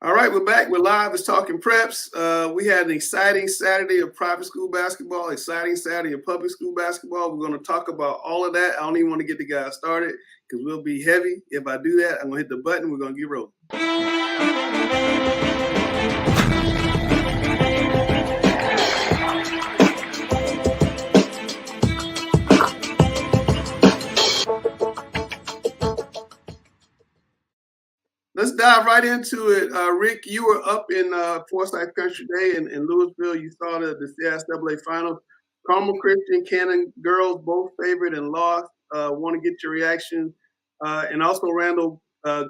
All right, we're back. We're live. It's Talking Preps. We had an exciting Saturday of private school basketball, exciting Saturday of public school basketball. We're going to talk about all of that. I don't even want to get the guys started because we'll be heavy. If I do that, I'm going to hit the button. We're going to get rolling. Let's dive right into it. Rick, you were up in Forsyth Country Day in Louisville. You saw the CSAA finals. Carmel Christian, Cannon girls both favored and lost. Want to get your reaction. And also Randall,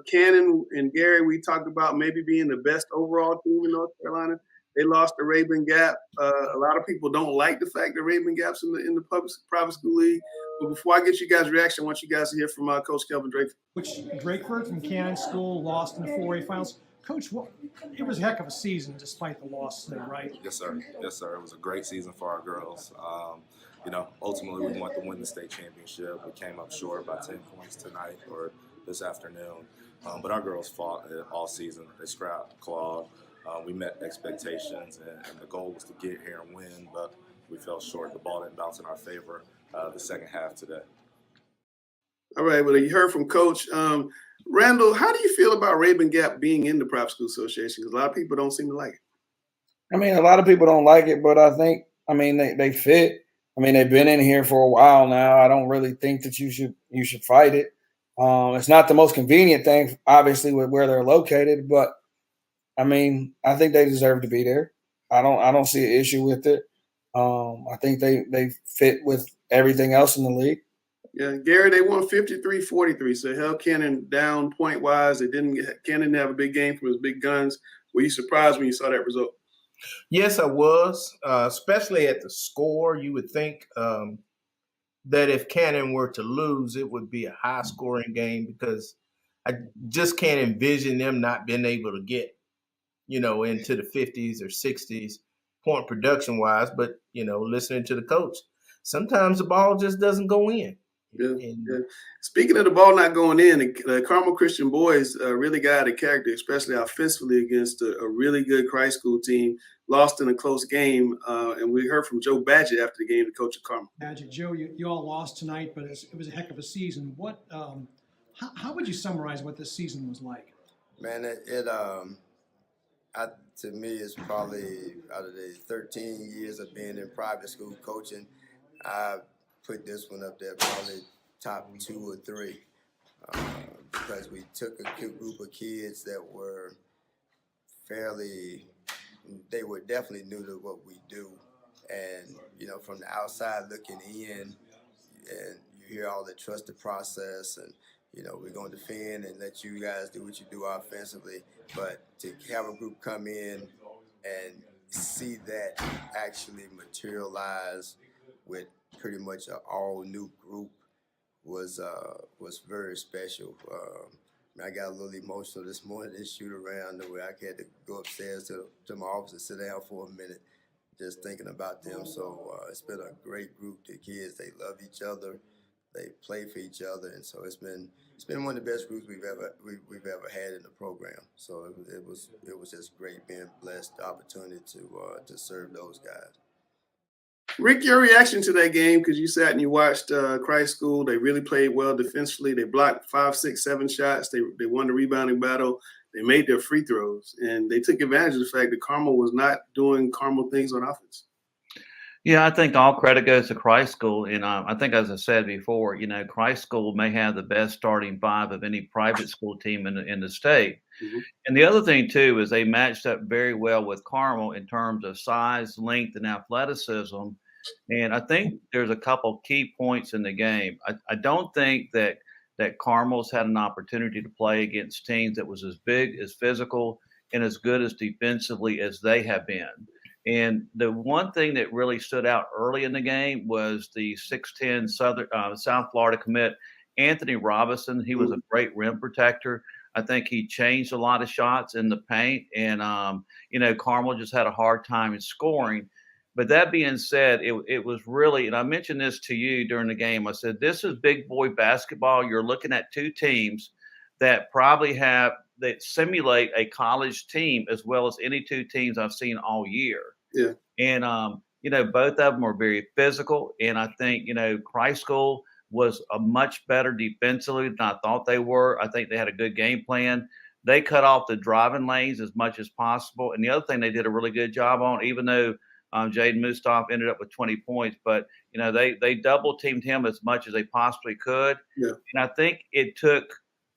Cannon and Gary, we talked about maybe being the best overall team in North Carolina. They lost to Rabun Gap. A lot of people don't like the fact that Rabun Gap's in the private school league. But before I get you guys' reaction, I want you guys to hear from Coach Kelvin Drake. Coach Drakeford from Cannon School lost in the 4A finals. Coach, it was a heck of a season despite the loss today, right? Yes, sir. Yes, sir. It was a great season for our girls. Ultimately we wanted to win the state championship. We came up short by 10 points tonight or this afternoon. But our girls fought all season. They scrapped, clawed. We met expectations, and the goal was to get here and win, but we fell short. The ball didn't bounce in our favor the second half today. All right, well, you heard from Coach. Randall, how do you feel about Rabun Gap being in the Private School Association? Because a lot of people don't seem to like it. I mean, a lot of people don't like it, but I think, they fit. I mean, they've been in here for a while now. I don't really think that you should fight it. It's not the most convenient thing, obviously, with where they're located, but I mean, I think they deserve to be there. I don't see an issue with it. I think they fit with everything else in the league. Yeah, Gary, they won 53-43, so held Cannon down point-wise. Cannon didn't have a big game from his big guns. Were you surprised when you saw that result? Yes, I was, especially at the score. You would think that if Cannon were to lose, it would be a high-scoring game because I just can't envision them not being able to get, into the 50s or 60s point production-wise. But, listening to the coach, sometimes the ball just doesn't go in. Yeah. Speaking of the ball not going in, the Carmel Christian boys really got out of character, especially offensively against a really good Christ School team. Lost in a close game, and we heard from Joe Badgett after the game, the coach of Carmel. Badgett, Joe, you all lost tonight, but it was a heck of a season. What? How would you summarize what this season was like? Man, to me, it's probably out of the 13 years of being in private school coaching, I put this one up there probably top 2 or 3 because we took a group of kids that were they were definitely new to what we do, and from the outside looking in, and you hear all the trusted process, and we're going to defend and let you guys do what you do offensively, but to have a group come in and see that actually materialize with pretty much an all-new group was very special. I got a little emotional this morning in shoot around where I had to go upstairs to my office and sit down for a minute just thinking about them. So it's been a great group. The kids, they love each other, they play for each other, and so it's been one of the best groups we've ever had in the program. So it was just great being blessed the opportunity to serve those guys. Rick, your reaction to that game, because you sat and you watched Christ School. They really played well defensively. They blocked 5, 6, 7 shots. They won the rebounding battle. They made their free throws, and they took advantage of the fact that Carmel was not doing Carmel things on offense. Yeah, I think all credit goes to Christ School. And I think, as I said before, Christ School may have the best starting 5 of any private school team in the state. Mm-hmm. And the other thing, too, is they matched up very well with Carmel in terms of size, length, and athleticism. And I think there's a couple key points in the game. I don't think that Carmel's had an opportunity to play against teams that was as big, as physical, and as good as defensively as they have been. And the one thing that really stood out early in the game was the 6'10" South Florida commit, Anthony Robinson. He was a great rim protector. I think he changed a lot of shots in the paint. And, Carmel just had a hard time in scoring. But that being said, it was really, and I mentioned this to you during the game, I said, this is big boy basketball. You're looking at 2 teams that probably have that simulate a college team as well as any two teams I've seen all year. Yeah. And both of them are very physical, and I think Christ School was a much better defensively than I thought they were. I think they had a good game plan. They cut off the driving lanes as much as possible. And the other thing they did a really good job on, even though Jaden Mustaf ended up with 20 points, but they double teamed him as much as they possibly could. Yeah. And I think it took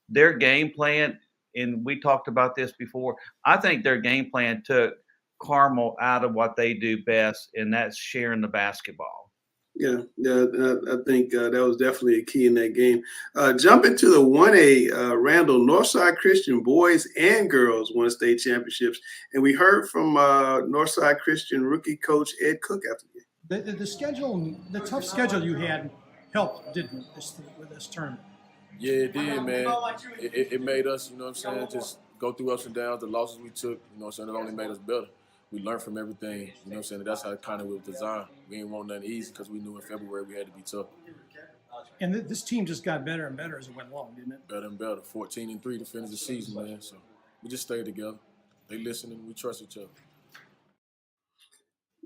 their game plan, and we talked about this before. I think their game plan took Carmel out of what they do best, and that's sharing the basketball. Yeah, I think that was definitely a key in that game. Jumping to the 1A, Randall, Northside Christian boys and girls won state championships, and we heard from Northside Christian rookie coach Ed Cook after the game. The schedule, the tough schedule you had, helped, didn't it, with this tournament? Yeah, it did, man. It made us, just go through ups and downs. The losses we took, it only made us better. We learned from everything, That's how it kind of was designed. We didn't want nothing easy because we knew in February we had to be tough. And this team just got better and better as it went along, didn't it? Better and better. 14-3 to finish the season, man. So we just stayed together. They listen and we trust each other.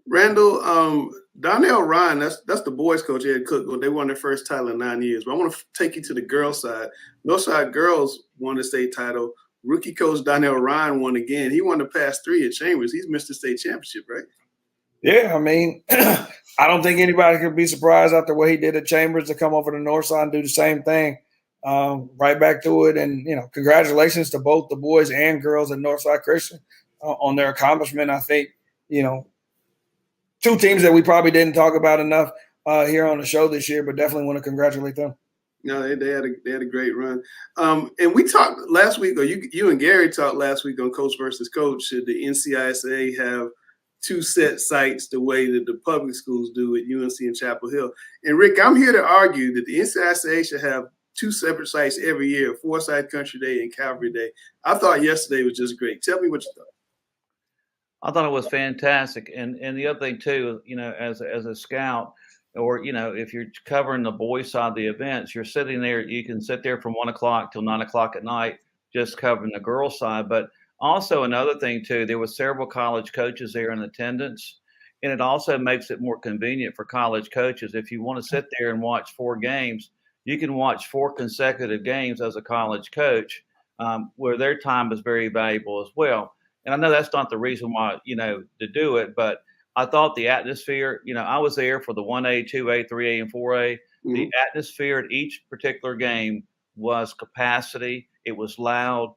Randall, Donnell Ryan, that's the boys coach, Ed Cook. Well, they won their first title in 9 years. But I want to take you to the girls' side. Northside girls won the state title. Rookie coach Donnell Ryan won again. He won the past 3 at Chambers. He's missed the state championship, right? Yeah, I mean, I don't think anybody could be surprised after what he did at Chambers to come over to Northside and do the same thing. Right back to it. And, congratulations to both the boys and girls at Northside Christian on their accomplishment. I think, two teams that we probably didn't talk about enough here on the show this year, but definitely want to congratulate them. No, they had a great run. And we talked last week, or you and Gary talked last week on Coach versus Coach. Should the NCHSAA have 2 set sites the way that the public schools do at UNC and Chapel Hill? And Rick, I'm here to argue that the NCHSAA should have 2 separate sites every year: Forsyth Country Day and Calvary Day. I thought yesterday was just great. Tell me what you thought. I thought it was fantastic. And the other thing too, as a scout, or if you're covering the boys side of the events, you're sitting there. You can sit there from 1 o'clock till 9 o'clock at night, just covering the girls side. But also another thing too, there were several college coaches there in attendance, and it also makes it more convenient for college coaches. If you want to sit there and watch 4 games, you can watch 4 consecutive games as a college coach, where their time is very valuable as well. And I know that's not the reason why, to do it, but I thought the atmosphere, I was there for the 1A, 2A, 3A, and 4A. Mm-hmm. The atmosphere at each particular game was capacity. It was loud.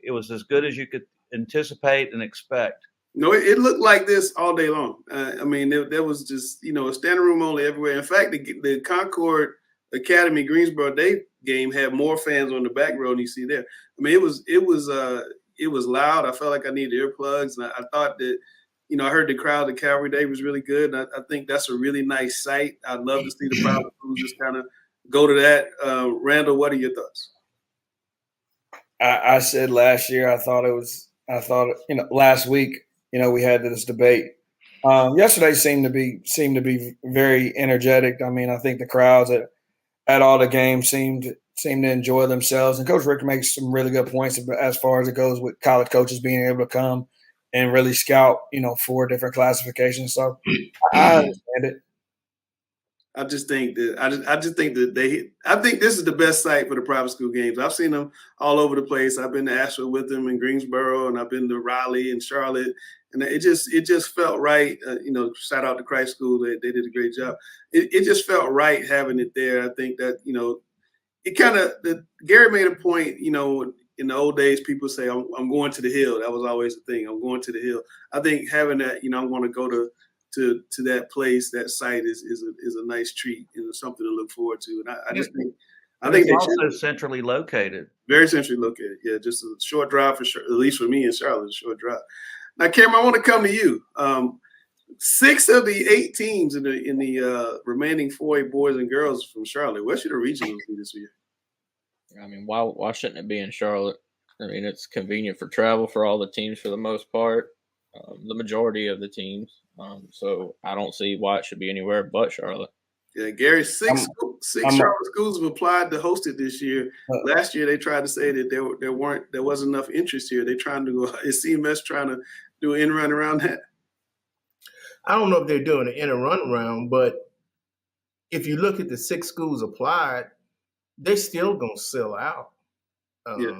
It was as good as you could anticipate and expect. No, it looked like this all day long. There was just, a standing room only everywhere. In fact, the Concord Academy Greensboro Day game had more fans on the back row than you see there. It was loud. I felt like I needed earplugs. And I thought that, I heard the crowd at Calvary Day was really good. And I think that's a really nice sight. I'd love to see the private schools just kind of go to that. Randall, what are your thoughts? I said last year, last week, we had this debate. Yesterday seemed to be very energetic. I think the crowds at all the games seemed to enjoy themselves. And Coach Rick makes some really good points as far as it goes with college coaches being able to come and really scout, 4 different classifications. So I understand it. I think this is the best site for the private school games. I've seen them all over the place. I've been to Asheville with them in Greensboro, and I've been to Raleigh and Charlotte, and it just felt right. Shout out to Christ School. They did a great job. It just felt right having it there. I think that, it kind of, Gary made a point, in the old days, people say, I'm going to the hill. That was always the thing. I'm going to the hill. I think having that, I want to go to that place, that site is a nice treat and something to look forward to. And I think it's also centrally located. Very centrally located. Yeah, just a short drive for sure. At least for me in Charlotte, a short drive. Now, Cameron, I want to come to you. 6 of the 8 teams in the remaining 4A boys and girls from Charlotte. Where should the regionals be this year? Why shouldn't it be in Charlotte? It's convenient for travel for all the teams for the most part, the majority of the teams. So I don't see why it should be anywhere but Charlotte. Yeah, Gary, six I'm Charlotte schools have applied to host it this year. Last year, they tried to say that there wasn't enough interest here. They're trying to go. Is CMS trying to do an in run around that? I don't know if they're doing an in and run around, but if you look at the 6 schools applied, they're still going to sell out. Yes.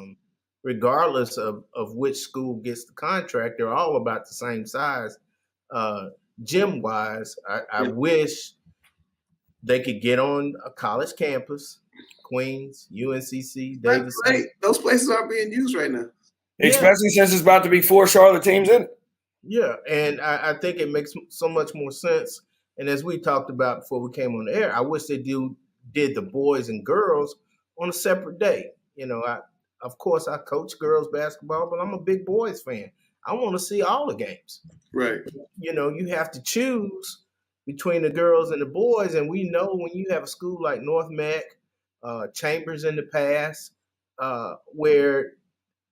Regardless of which school gets the contract, they're all about the same size. Gym wise, I wish they could get on a college campus, Queens, UNCC, Davidson. Those places aren't being used right now. Especially since it's about to be 4 Charlotte teams in it. Yeah, and I think it makes so much more sense. And as we talked about before we came on the air, I wish they did the boys and girls on a separate day. You know, of course I coach girls basketball, but I'm a big boys fan. I want to see all the games. Right. You know, you have to choose between the girls and the boys, and we know when you have a school like North Mac, Chambers in the past, where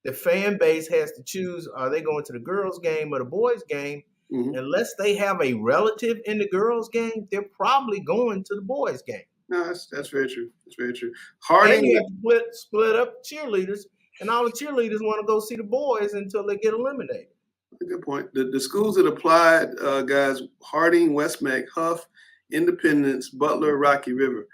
the fan base has to choose, are they going to the girls' game or the boys' game? Mm-hmm. Unless they have a relative in the girls' game, they're probably going to the boys' game. No, that's very true. That's very true. And you have to split up cheerleaders, and all the cheerleaders want to go see the boys until they get eliminated. Good point. The schools that applied, guys, Harding, Westmac, Huff, Independence, Butler, Rocky River.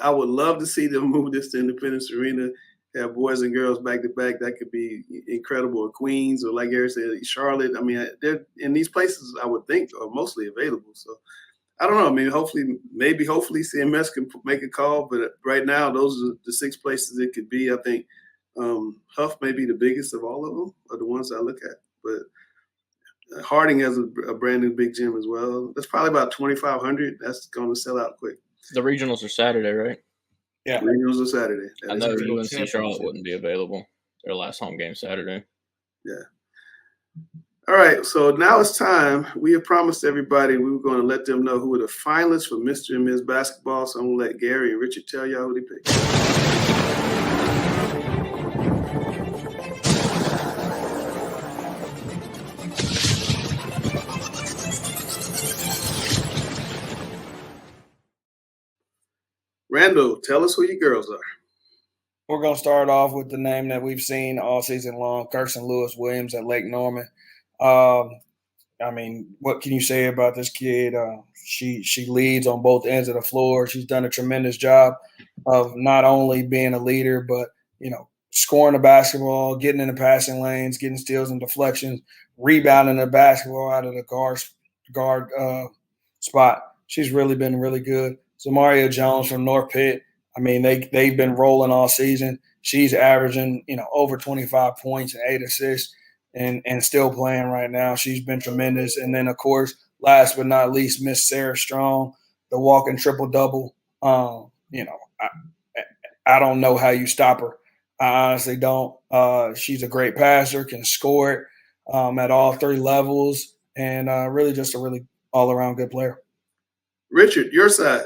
I would love to see them move this to Independence Arena, have boys and girls back to back. That could be incredible. Or Queens, or like Eric said, Charlotte. I mean, they're in these places, I would think, are mostly available. So I don't know. I mean, hopefully CMS can make a call. But right now, those are the 6 places it could be. I think Huff may be the biggest of all of them, are the ones I look at. But Harding has a brand new big gym as well. That's probably about 2,500. That's going to sell out quick. The regionals are Saturday, right? Yeah, regionals are Saturday. I know UNC Charlotte wouldn't be available. Their last home game Saturday. Yeah. All right, so now it's time. We have promised everybody we were going to let them know who are the finalists for Mr. and Ms. Basketball. So I'm going to let Gary and Richard tell y'all who they picked. Randall, tell us who your girls are. We're going to start off with the name that we've seen all season long, Kirsten Lewis Williams at Lake Norman. I mean, what can you say about this kid? She leads on both ends of the floor. She's done a tremendous job of not only being a leader, but, you know, scoring the basketball, getting in the passing lanes, getting steals and deflections, rebounding the basketball out of the guard spot. She's really been really good. Zamaria Jones from North Pitt. I mean, they've been rolling all season. She's averaging, you know, over 25 points and 8 assists and still playing right now. She's been tremendous. And then, of course, last but not least, Miss Sarah Strong, the walking triple-double. You know, I don't know how you stop her. I honestly don't. She's a great passer, can score it at all 3 levels, and really just a really all-around good player. Richard, your side.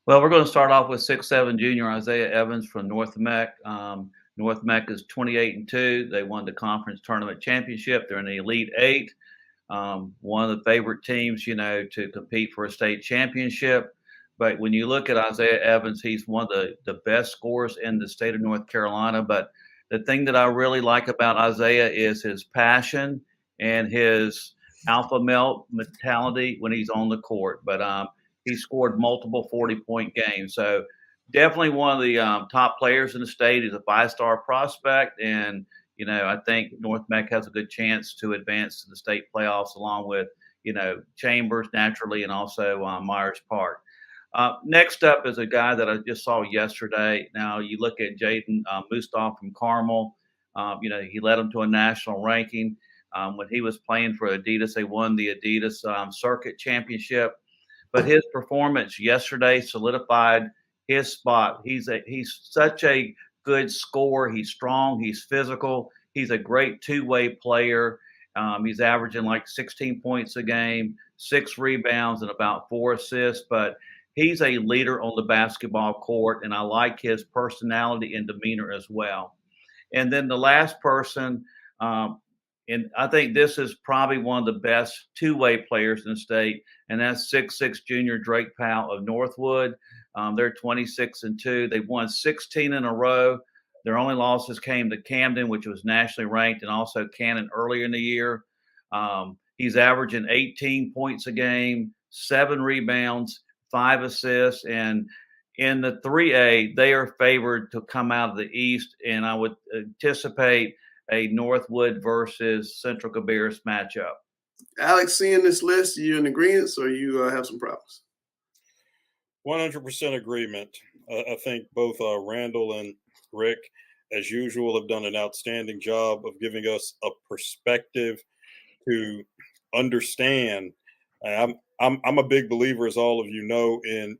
Well, we're going to start off with 6'7" junior Isaiah Evans from North Mac. North Mac is 28-2. They won the conference tournament championship. They're in the Elite 8. One of the favorite teams, you know, to compete for a state championship. But when you look at Isaiah Evans, he's one of the best scorers in the state of North Carolina. But the thing that I really like about Isaiah is his passion and his alpha male mentality when he's on the court. But he scored multiple 40-point games. So definitely one of the top players in the state. He's a 5-star prospect. And, you know, I think North Mac has a good chance to advance to the state playoffs along with, you know, Chambers naturally and also Myers Park. Next up is a guy that I just saw yesterday. Now, you look at Jaden Mustaf from Carmel. You know, he led them to a national ranking. When he was playing for Adidas, they won the Adidas Circuit Championship. But his performance yesterday solidified his spot. He's such a good scorer. He's strong. He's physical. He's a great two-way player. He's averaging like 16 points a game, 6 rebounds, and about 4 assists. But he's a leader on the basketball court, and I like his personality and demeanor as well. And then the last person And I think this is probably one of the best two-way players in the state, and that's 6'6" junior Drake Powell of Northwood. They're 26-2. They've won 16 in a row. Their only losses came to Camden, which was nationally ranked, and also Cannon earlier in the year. He's averaging 18 points a game, 7 rebounds, 5 assists, and in the 3A, they are favored to come out of the East, and I would anticipate a Northwood versus Central Cabarrus matchup. Alex, seeing this list, are you in agreement or you have some problems? 100% agreement. I think both Randall and Rick, as usual, have done an outstanding job of giving us a perspective to understand. I'm a big believer, as all of you know, in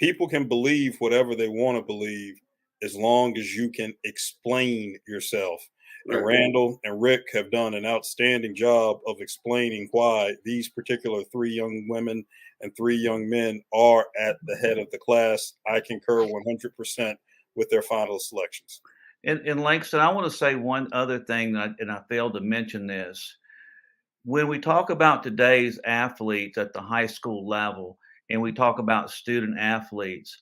people can believe whatever they want to believe as long as you can explain yourself. And Right. Randall and Rick have done an outstanding job of explaining why these particular 3 young women and 3 young men are at the head of the class. I concur 100% with their final selections. And Langston, I want to say one other thing, and I failed to mention this. When we talk about today's athletes at the high school level, and we talk about student athletes,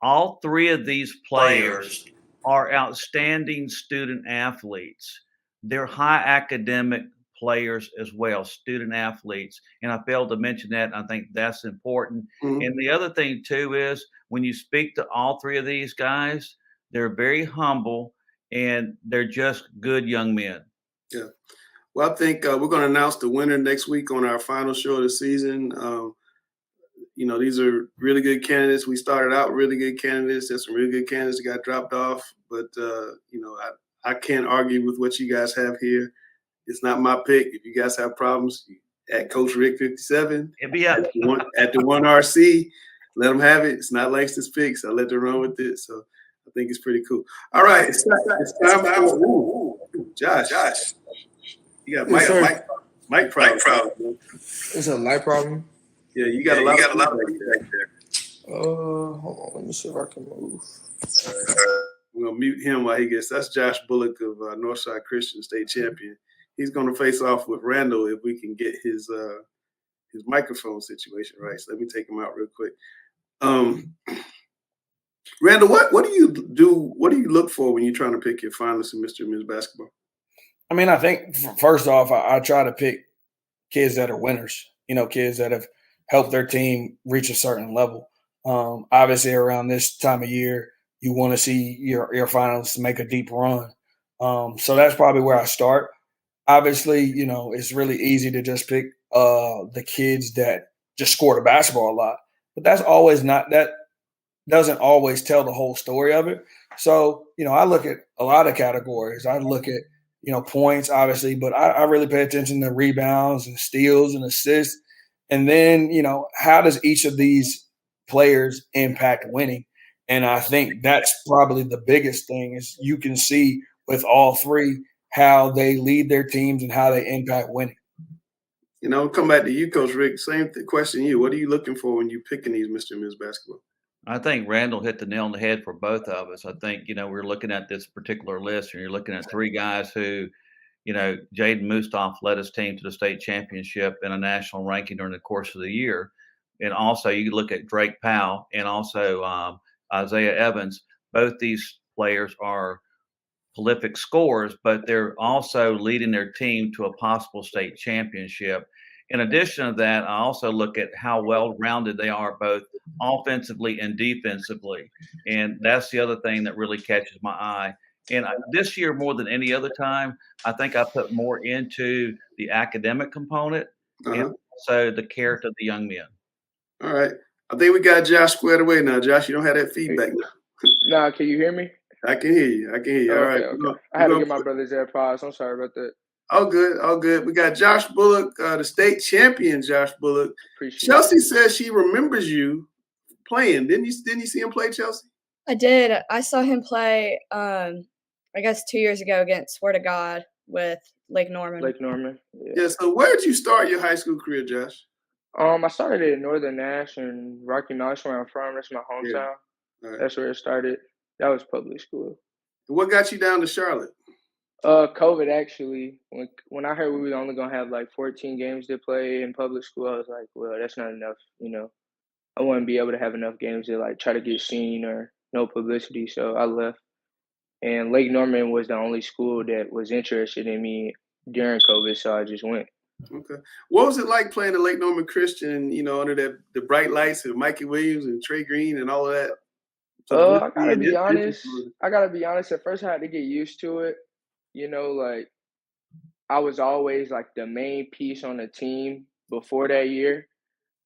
all 3 of these players are outstanding student athletes. They're high academic players as well, student athletes. And I failed to mention that. And I think that's important. Mhm. And the other thing, too, is when you speak to all 3 of these guys, they're very humble and they're just good young men. Yeah. Well, I think we're going to announce the winner next week on our final show of the season. These are really good candidates. We started out really good candidates. There's some really good candidates that got dropped off. But, I can't argue with what you guys have here. It's not my pick. If you guys have problems, at Coach Rick 57, It'd be up. at the 1RC, let them have it. It's not Langston's pick, so I let them run with it. So I think it's pretty cool. All right, it's time for Josh. You got mic problem. It's a light problem. Yeah, you got a lot of back there. Hold on, let me see if I can move. We're gonna mute him while he gets. That's Josh Bullock of Northside Christian, state champion. He's gonna face off with Randall if we can get his microphone situation right. So let me take him out real quick. Randall, what do you do? What do you look for when you're trying to pick your finalists in Mr. and Ms. Basketball? I mean, I think first off, I try to pick kids that are winners, kids that have helped their team reach a certain level. Obviously, around this time of year, you want to see your finalists make a deep run. So that's probably where I start. Obviously, it's really easy to just pick the kids that just score the basketball a lot. But that doesn't always tell the whole story of it. So, I look at a lot of categories. I look at, points, obviously, but I really pay attention to rebounds and steals and assists. And then, how does each of these players impact winning? And I think that's probably the biggest thing is you can see with all 3 how they lead their teams and how they impact winning. Come back to you, Coach Rick. Same question to you. What are you looking for when you're picking these Mr. and Ms. Basketball? I think Randall hit the nail on the head for both of us. I think, we're looking at this particular list and you're looking at 3 guys who, Jaden Mustoff led his team to the state championship in a national ranking during the course of the year. And also you look at Drake Powell and also Isaiah Evans. Both these players are prolific scorers, but they're also leading their team to a possible state championship. In addition to that, I also look at how well-rounded they are both offensively and defensively. And that's the other thing that really catches my eye. And this year, more than any other time, I think I put more into the academic component and also the character of the young men. All right. I think we got Josh squared away now. Josh, you don't have that feedback now. Nah, can you hear me? I can hear you. All right. Okay. I had to get my brother's AirPods. I'm sorry about that. All good. We got Josh Bullock, the state champion, Josh Bullock. Chelsea says she remembers you playing. Didn't you see him play, Chelsea? I did. I saw him play, I guess 2 years ago against Swear to God with Lake Norman. Yeah. So where did you start your high school career, Josh? I started at Northern Nash in Rocky Mount. That's where I'm from. That's my hometown. Yeah. Right. That's where it started. That was public school. What got you down to Charlotte? COVID actually. When I heard we were only gonna have like 14 games to play in public school, I was like, well, that's not enough. I wouldn't be able to have enough games to like try to get seen or no publicity. So I left. And Lake Norman was the only school that was interested in me during COVID, so I just went. Okay. What was it like playing at Lake Norman Christian, under the bright lights of Mikey Williams and Trey Green and all of that? I gotta be honest. At first, I had to get used to it. Like I was always like the main piece on the team before that year,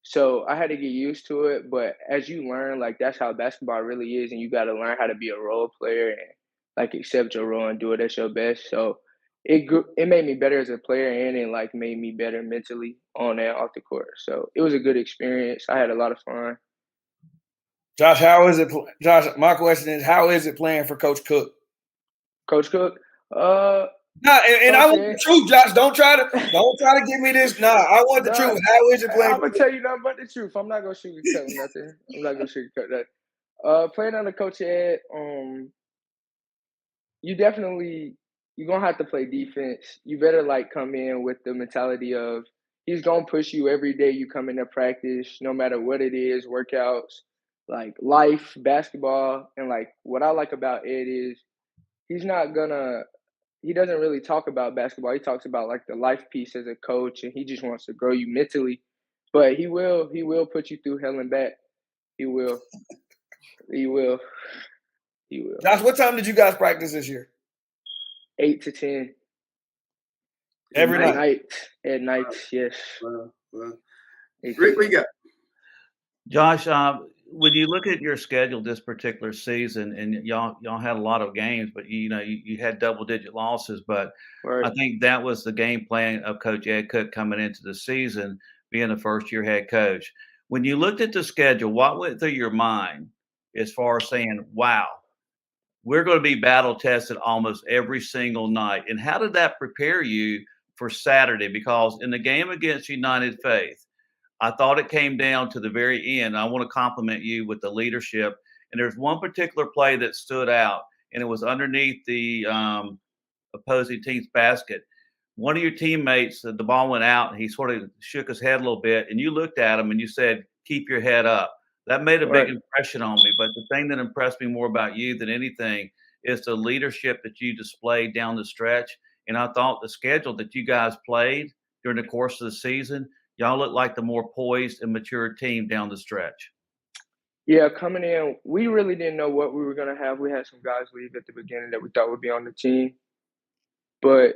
so I had to get used to it. But as you learn, like that's how basketball really is, and you got to learn how to be a role player and like accept your role and do it at your best. So it made me better as a player, and it like made me better mentally on and off the court. So it was a good experience. I had a lot of fun. Josh, how is it? Josh, my question is, how is it playing for Coach Cook? Coach Cook? No, and I want the truth, Josh. Don't try to give me this. Nah, I want the truth. How is it playing? I'm gonna tell you nothing but the truth. I'm not gonna sugarcoat nothing. I'm not gonna sugarcoat that. Playing under Coach Ed, you're gonna have to play defense. You better like come in with the mentality of he's gonna push you every day you come into practice, no matter what it is, workouts, like life, basketball, and like what I like about Ed is he doesn't really talk about basketball. He talks about like the life piece as a coach, and he just wants to grow you mentally. But he will put you through hell and back. He will. Josh, what time did you guys practice this year? 8 to 10. Every night. At night, yes. Wow. Rick, what you got? Josh, when you look at your schedule this particular season, and y'all had a lot of games, but you had double-digit losses, but Right. I think that was the game plan of Coach Ed Cook coming into the season, being the first-year head coach. When you looked at the schedule, what went through your mind as far as saying, wow, we're going to be battle-tested almost every single night? And how did that prepare you for Saturday? Because in the game against United Faith, I thought it came down to the very end. I want to compliment you with the leadership. And there's one particular play that stood out, and it was underneath the opposing team's basket. One of your teammates, the ball went out, and he sort of shook his head a little bit, and you looked at him and you said, keep your head up. That made a big impression on me. But the thing that impressed me more about you than anything is the leadership that you displayed down the stretch. And I thought the schedule that you guys played during the course of the season, y'all look like the more poised and mature team down the stretch. Yeah, coming in, we really didn't know what we were going to have. We had some guys leave at the beginning that we thought would be on the team. But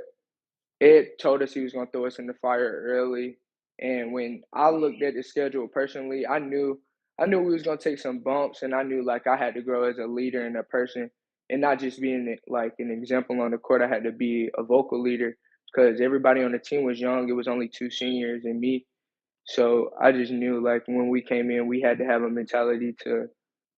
Ed told us he was going to throw us in the fire early. And when I looked at the schedule personally, I knew we was going to take some bumps, and I knew like I had to grow as a leader and a person, and not just being like an example on the court. I had to be a vocal leader because everybody on the team was young. It was only 2 seniors and me. So I just knew like when we came in, we had to have a mentality to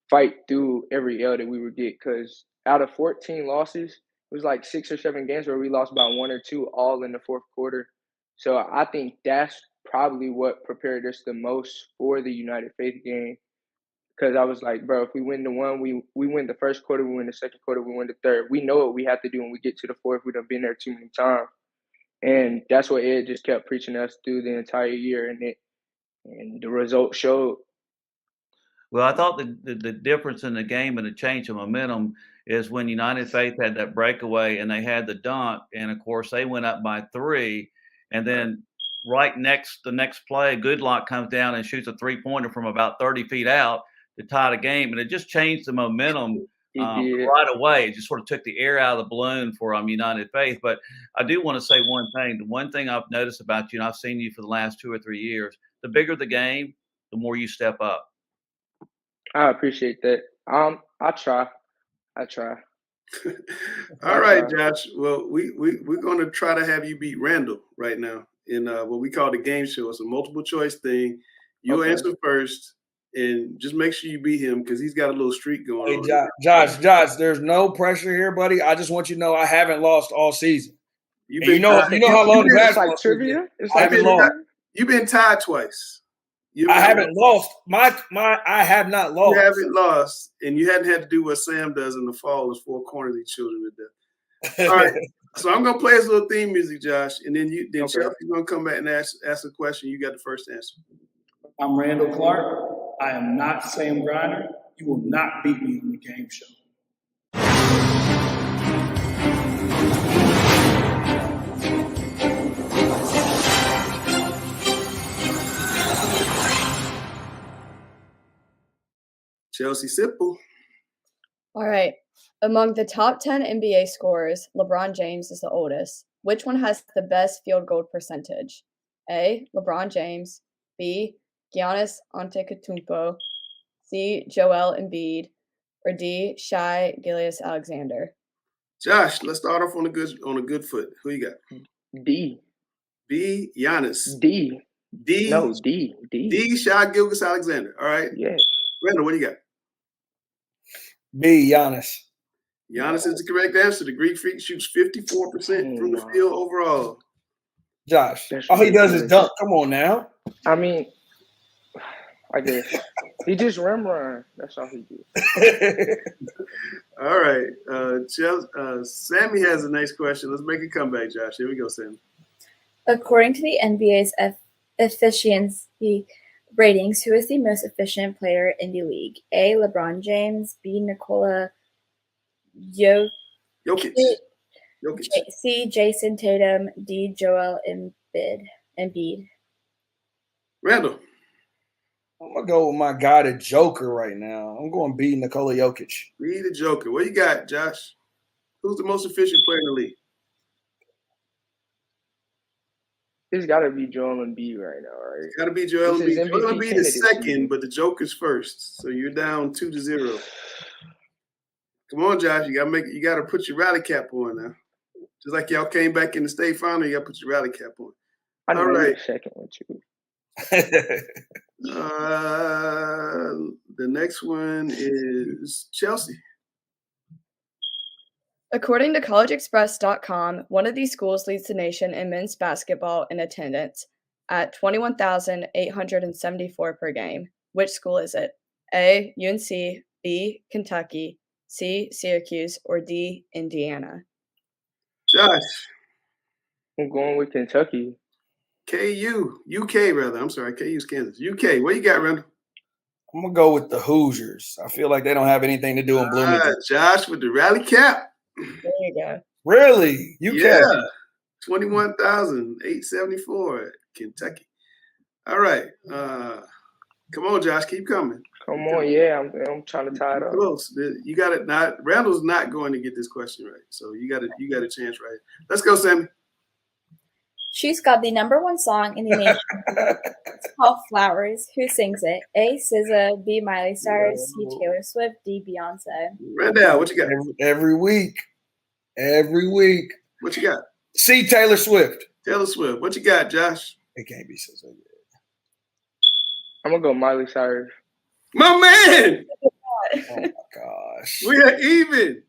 fight through every L that we would get, because out of 14 losses, it was like 6 or 7 games where we lost by 1 or 2 all in the fourth quarter. So I think that's probably what prepared us the most for the United Faith game, because I was like, bro, if we win the one, we win the first quarter, we win the second quarter, we win the third. We know what we have to do when we get to the fourth. We've been there too many times. And that's what Ed just kept preaching us through the entire year, and the results showed. Well, I thought the difference in the game and the change of momentum is when United Faith had that breakaway and they had the dunk, and of course they went up by 3, and then the next play, Goodlock comes down and shoots a 3-pointer from about 30 feet out to tie the game, and it just changed the momentum right away. It just sort of took the air out of the balloon for United Faith. But I do want to say one thing. The one thing I've noticed about you, and I've seen you for the last 2 or 3 years, the bigger the game, the more you step up. I appreciate that. I try. All right, Josh. Well, we're going to try to have you beat Randall right now in what we call the game show. It's a multiple choice thing. You'll answer first, and just make sure you beat him because he's got a little streak going on. Josh, there's no pressure here, buddy. I just want you to know I haven't lost all season. You know how long the basketball like trivia. You've been tied twice. I haven't lost. I have not lost. You haven't lost, and you hadn't had to do what Sam does in the fall is 4 corners each children to death. All right. So I'm gonna play his little theme music, Josh, and then Okay. Chelsea's gonna come back and ask a question. You got the first answer. I'm Randall Clark. I am not Sam Griner. You will not beat me on the game show. Chelsea, simple. All right. Among the top 10 NBA scorers, LeBron James is the oldest. Which one has the best field goal percentage? A. LeBron James. B. Giannis Antetokounmpo. C. Joel Embiid. Or D. Shai Gilgeous-Alexander. Josh, let's start off on a good foot. Who you got? D. B. Giannis. D. D. No, D. D. Shai Gilgeous-Alexander. All right. Yes. Randall, what do you got? B. Giannis. Giannis is the correct answer. The Greek Freak shoots 54% from the field overall. Josh, That's all he does is ridiculous. dunk. Come on now. I mean, I guess he just rim run. That's all he did. All right. Sammy has the next question. Let's make a comeback, Josh. Here we go, Sammy. According to the NBA's efficiency ratings, who is the most efficient player in the league? A. LeBron James. B. Nikola Jokic. C. Jason Tatum. D. Joel Embiid. Randall. I'm going to go with my guy, the Joker, right now. I'm going B. Nikola Jokic. Be the Joker. What you got, Josh? Who's the most efficient player in the league? It's got to be Joel Embiid right now, right? It's got to be Joel This is Embiid. Joel MVP Embiid is candidate second, season. but the Joker's first. So you're down 2-0. Come on, Josh. You gotta put your rally cap on now. Just like y'all came back in the state final, you gotta put your rally cap on. I know All right. the second one too. The next one is Chelsea. According to collegeexpress.com, one of these schools leads the nation in men's basketball in attendance at 21,874 per game. Which school is it? A. UNC. B. Kentucky. C. Syracuse. Or D. Indiana. Josh. I'm going with Kentucky. UK rather. I'm sorry, KU's Kansas. UK. What you got, Randall? I'm going to go with the Hoosiers. I feel like they don't have anything to do in Bloomington. Josh with the rally cap. There you go. Really? UK? Yeah. 21,874 Kentucky. All right. Come on, Josh. Keep coming. Come on, yeah. I'm trying to tie it up. Close. You got it. Not Randall's not going to get this question right. So you got a chance right. Let's go, Sammy. She's got the #1 song in the nation. It's called Flowers. Who sings it? A. SZA. B. Miley Cyrus. C. Taylor Swift. D. Beyonce. Randall, what you got? Every week. What you got? C. Taylor Swift. Taylor Swift. What you got, Josh? It can't be SZA. I'm going to go Miley Cyrus. My man! Oh, my gosh. We are even.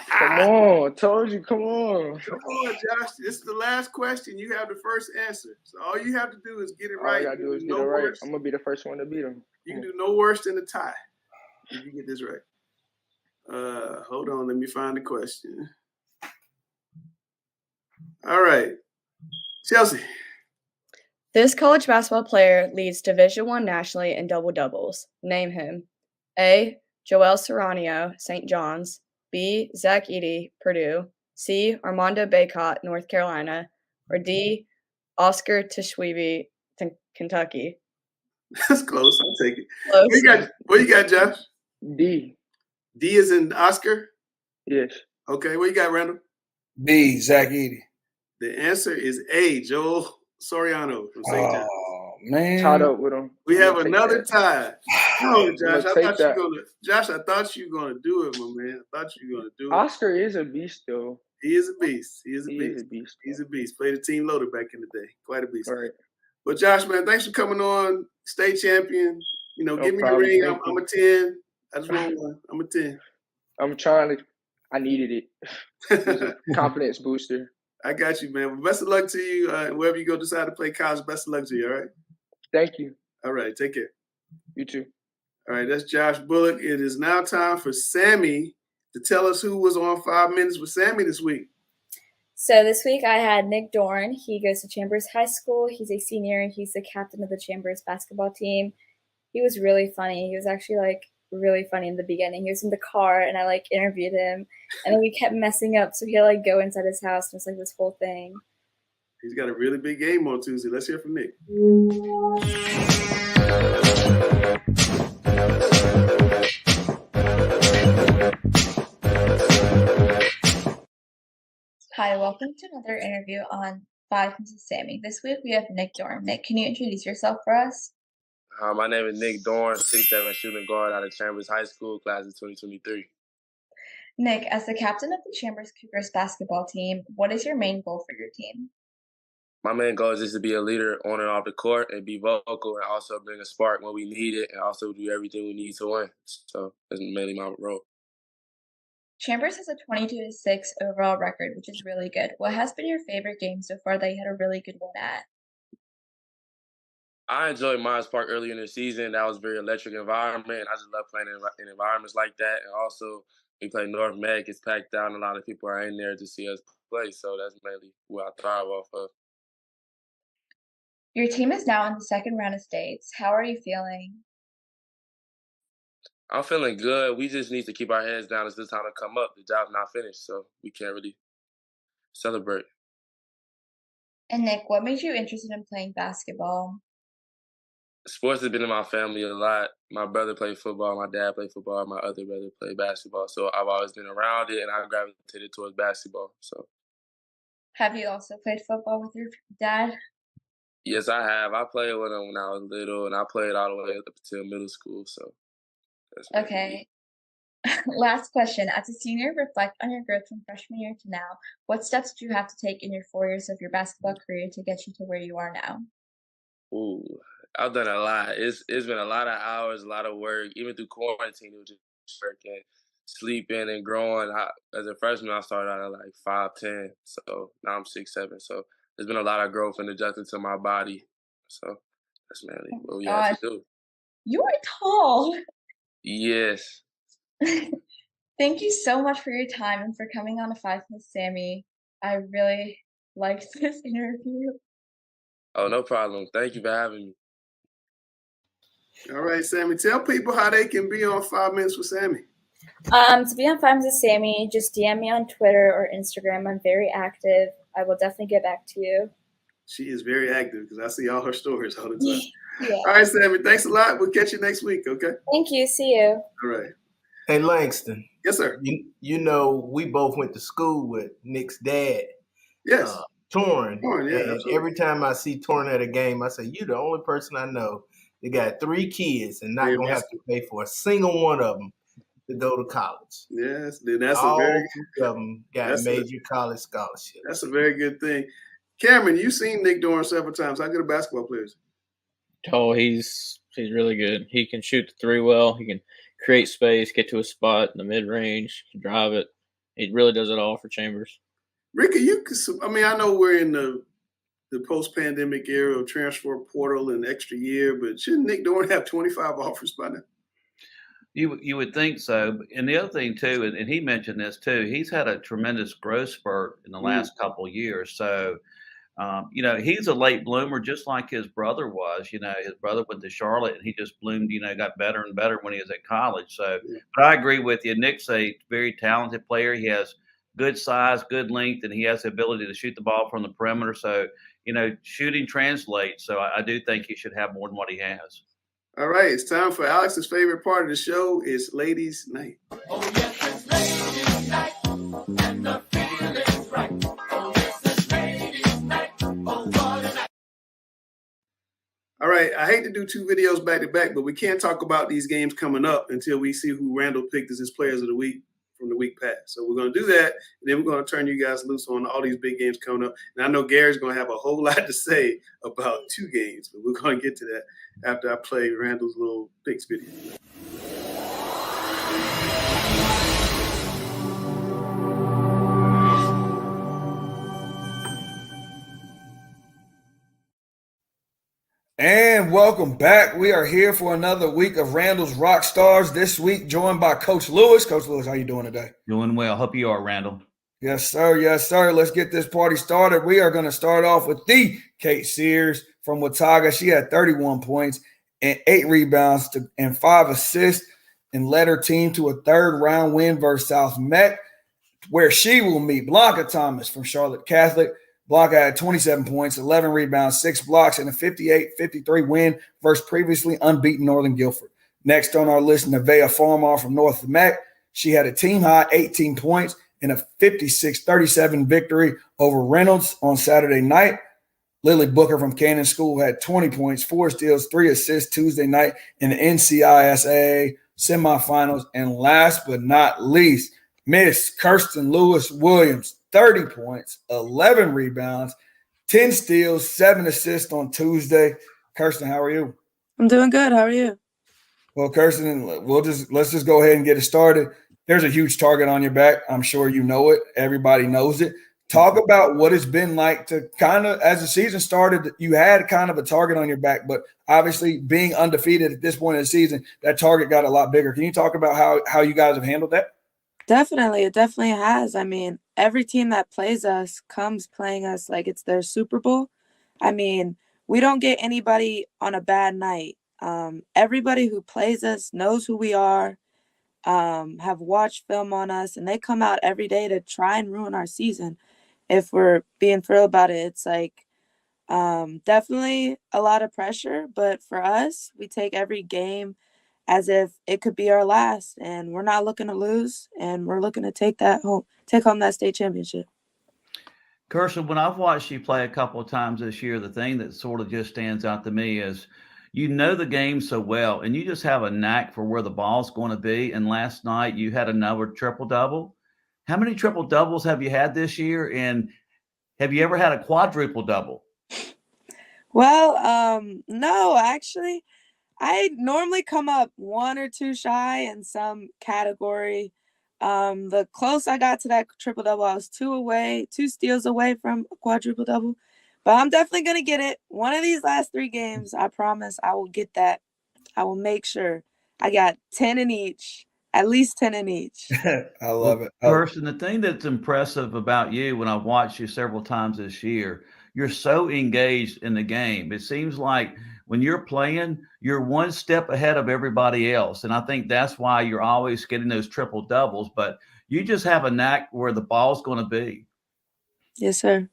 Come on. Told you. Come on. Come on, Josh. This is the last question. You have the first answer. So all you have to do is get it All right. I got to do is get it right. I'm going to be the first one to beat him. You can do no worse than a tie if you get this right. Hold on. Let me find the question. All right. Chelsea. This college basketball player leads Division I nationally in double-doubles. Name him. A. Joel Serrano, St. John's. B. Zach Edey, Purdue. C. Armando Bacot, North Carolina. Or D. Oscar Tishwebe, Kentucky. That's close. I'll take it. Close. What you got, Josh? D. D is in Oscar? Yes. Okay. What you got, Randall? B. Zach Edey. The answer is A. Joel Soriano from St. John's. Oh, man. Tied up with him. We have another tie. Oh, Josh, I thought you were gonna do it, my man. I thought you were gonna do it. Oscar is a beast, though. He is a beast. Is a beast. He's a beast. Played a team loader back in the day. Quite a beast. All right. But Josh, man, thanks for coming on. State champion. You know, No give me problem. the ring. Thank I'm you. a 10. I just want one. I'm a 10. I'm trying to. I needed it. It was a confidence booster. I got you, man. Well, best of luck to you. Wherever you go decide to play college, best of luck to you, all right? Thank you. All right, take care. You too. All right, that's Josh Bullock. It is now time for Sammy to tell us who was on 5 Minutes with Sammy this week. So this week I had Nick Dorn. He goes to Chambers High School. He's a senior. He's the captain of the Chambers basketball team. He was really funny. He was actually really funny in the beginning. He was in the car and I interviewed him, and then we kept messing up. So he had go inside his house and it's this whole thing. He's got a really big game on Tuesday. Let's hear from Nick. Hi, welcome to another interview on 5 Mrs. Sammy. This week we have Nick Dorn. Nick, can you introduce yourself for us? My name is Nick Dorn, 6'7" shooting guard out of Chambers High School, class of 2023. Nick, as the captain of the Chambers Cougars basketball team, what is your main goal for your team? My main goal is just to be a leader on and off the court and be vocal and also bring a spark when we need it and also do everything we need to win. So that's mainly my role. Chambers has a 22-6 overall record, which is really good. What has been your favorite game so far that you had a really good win at? I enjoyed Myers Park early in the season. That was a very electric environment, and I just love playing in environments like that. And also, we play North Meg. It's packed down. A lot of people are in there to see us play, so that's mainly what I thrive off of. Your team is now in the second round of states. How are you feeling? I'm feeling good. We just need to keep our heads down. It's the time to come up. The job's not finished, so we can't really celebrate. And Nick, what made you interested in playing basketball? Sports has been in my family a lot. My brother played football. My dad played football. My other brother played basketball. So I've always been around it, and I gravitated towards basketball. So. Have you also played football with your dad? Yes, I have. I played with him when I was little, and I played all the way up until middle school. So. Okay. Last question. As a senior, reflect on your growth from freshman year to now. What steps did you have to take in your 4 years of your basketball career to get you to where you are now? Ooh, I've done a lot. It's been a lot of hours, a lot of work. Even through quarantine, it was just working, sleeping, and growing. As a freshman, I started out at 5'10", so now I'm 6'7". So there's been a lot of growth and adjusting to my body. So that's mainly what we have to do. You are tall. Yes. Thank you so much for your time and for coming on to 5 Miss Sammy. I really liked this interview. Oh, no problem. Thank you for having me. All right, Sammy, tell people how they can be on 5 Minutes with Sammy. To be on 5 Minutes with Sammy, just DM me on Twitter or Instagram. I'm very active. I will definitely get back to you. She is very active because I see all her stories all the time. Yeah. All right, Sammy, thanks a lot. We'll catch you next week, okay? Thank you. See you. All right. Hey, Langston. Yes, sir. You know, we both went to school with Nick's dad. Yes. Torn. Yeah, and absolutely. every time I see Torn at a game, I say, you're the only person I know that got 3 kids and not going to have to pay for a single one of them to go to college. Yes, that's all a very 3 of them got major college scholarships. That's a very good thing. Cameron, you've seen Nick Dorn several times. How good a basketball player is he? Oh, he's really good. He can shoot the 3 well. He can create space, get to a spot in the mid-range, drive it. He really does it all for Chambers. Ricky, I know we're in the post-pandemic era of transfer portal and extra year, but shouldn't Nick Dorn have 25 offers by now? You would think so. And the other thing, too, and he mentioned this, too, he's had a tremendous growth spurt in the last couple of years. So, he's a late bloomer, just like his brother was. His brother went to Charlotte, and he just bloomed, got better and better when he was at college. So, but I agree with you. Nick's a very talented player. He has good size, good length, and he has the ability to shoot the ball from the perimeter. So, shooting translates. So I do think he should have more than what he has. All right, it's time for Alex's favorite part of the show. It's Ladies' Night. Oh, yes, it's Ladies' Night, and the feeling's right. Oh, yes, it's Ladies' Night. Oh, what a night. All right, I hate to do 2 videos back to back, but we can't talk about these games coming up until we see who Randall picked as his players of the week from the week past. So we're going to do that, and then we're going to turn you guys loose on all these big games coming up. And I know Gary's going to have a whole lot to say about 2 games, but we're going to get to that after I play Randall's little picks video. And welcome back. We are here for another week of Randall's Rock Stars. This week, joined by Coach Lewis. Coach Lewis, how you doing today? Doing well. Hope you are, Randall. Yes, sir. Yes, sir. Let's get this party started. We are going to start off with the Kate Sears from Watauga. She had 31 points and 8 rebounds and 5 assists and led her team to a third-round win versus South Met, where she will meet Blanca Thomas from Charlotte Catholic. Blanca had 27 points, 11 rebounds, 6 blocks, and a 58-53 win versus previously unbeaten Northern Guilford. Next on our list, Nevaeh Farmar from North Mac. She had a team-high 18 points and a 56-37 victory over Reynolds on Saturday night. Lily Booker from Cannon School had 20 points, 4 steals, 3 assists Tuesday night in the NCISAA semifinals. And last but not least, Miss Kirsten Lewis Williams, 30 points, 11 rebounds, 10 steals, 7 assists on Tuesday. Kirsten, how are you? I'm doing good. How are you? Well, Kirsten, let's just go ahead and get it started. There's a huge target on your back. I'm sure you know it. Everybody knows it. Talk about what it's been like to kind of, as the season started, you had kind of a target on your back, but obviously being undefeated at this point in the season, that target got a lot bigger. Can you talk about how you guys have handled that? Definitely. It definitely has. I mean, every team that plays us comes playing us like it's their Super Bowl. I mean, we don't get anybody on a bad night. Everybody who plays us knows who we are, have watched film on us, and they come out every day to try and ruin our season. If we're being real about it, it's like definitely a lot of pressure. But for us, we take every game as if it could be our last, and we're not looking to lose, and we're looking to take home that state championship. Kirsten, when I've watched you play a couple of times this year, the thing that sort of just stands out to me is you know the game so well, and you just have a knack for where the ball's going to be. And last night you had another triple double. How many triple doubles have you had this year? And have you ever had a quadruple double? Well, no, actually, I normally come up 1 or 2 shy in some category. The close I got to that triple double, I was 2 steals away from a quadruple double. But I'm definitely gonna get it. One of these last 3 games, I promise I will get that. I will make sure I got 10 in each, at least 10 in each. I love it. Kirsten, the thing that's impressive about you when I've watched you several times this year, you're so engaged in the game. It seems like when you're playing, you're one step ahead of everybody else. And I think that's why you're always getting those triple doubles. But you just have a knack where the ball's going to be. Yes, sir.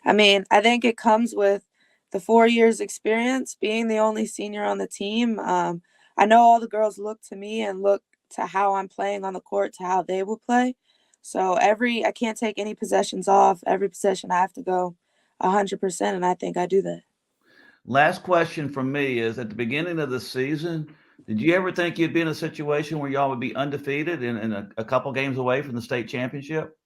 I mean, I think it comes with the 4 years experience, being the only senior on the team. I know all the girls look to me and look to how I'm playing on the court to how they will play. So I can't take any possessions off. Every possession I have to go 100%, and I think I do that. Last question from me is at the beginning of the season, did you ever think you'd be in a situation where y'all would be undefeated and a couple games away from the state championship?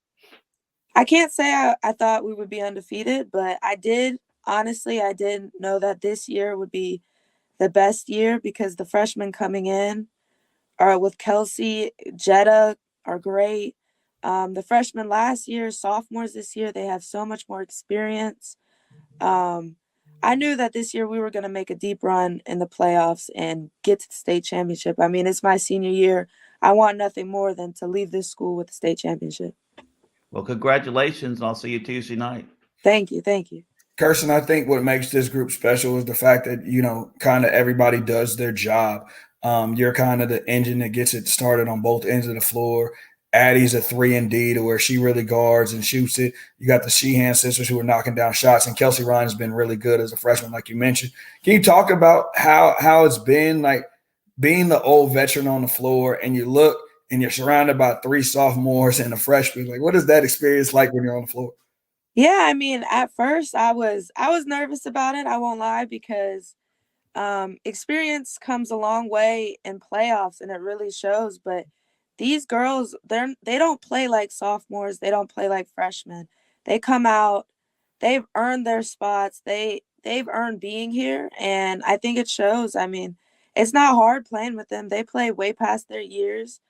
I can't say I thought we would be undefeated, but I did know that this year would be the best year because the freshmen coming in are with Kelsey, Jetta are great. The freshmen last year, sophomores this year, they have so much more experience. I knew that this year we were going to make a deep run in the playoffs and get to the state championship. I mean, it's my senior year. I want nothing more than to leave this school with the state championship. Well, congratulations. I'll see you Tuesday night. Thank you. Thank you. Kirsten, I think what makes this group special is the fact that, kind of everybody does their job. You're kind of the engine that gets it started on both ends of the floor. Addie's a 3-and-D to where she really guards and shoots it. You got the Sheehan sisters who are knocking down shots, and Kelsey Ryan's been really good as a freshman, like you mentioned. Can you talk about how it's been, like, being the old veteran on the floor and you look and you're surrounded by 3 sophomores and a freshman? Like, what is that experience like when you're on the floor? Yeah, I mean, at first I was nervous about it. I won't lie because experience comes a long way in playoffs and it really shows. But these girls, they don't play like sophomores. They don't play like freshmen. They come out, they've earned their spots. They've earned being here, and I think it shows. I mean, it's not hard playing with them. They play way past their years.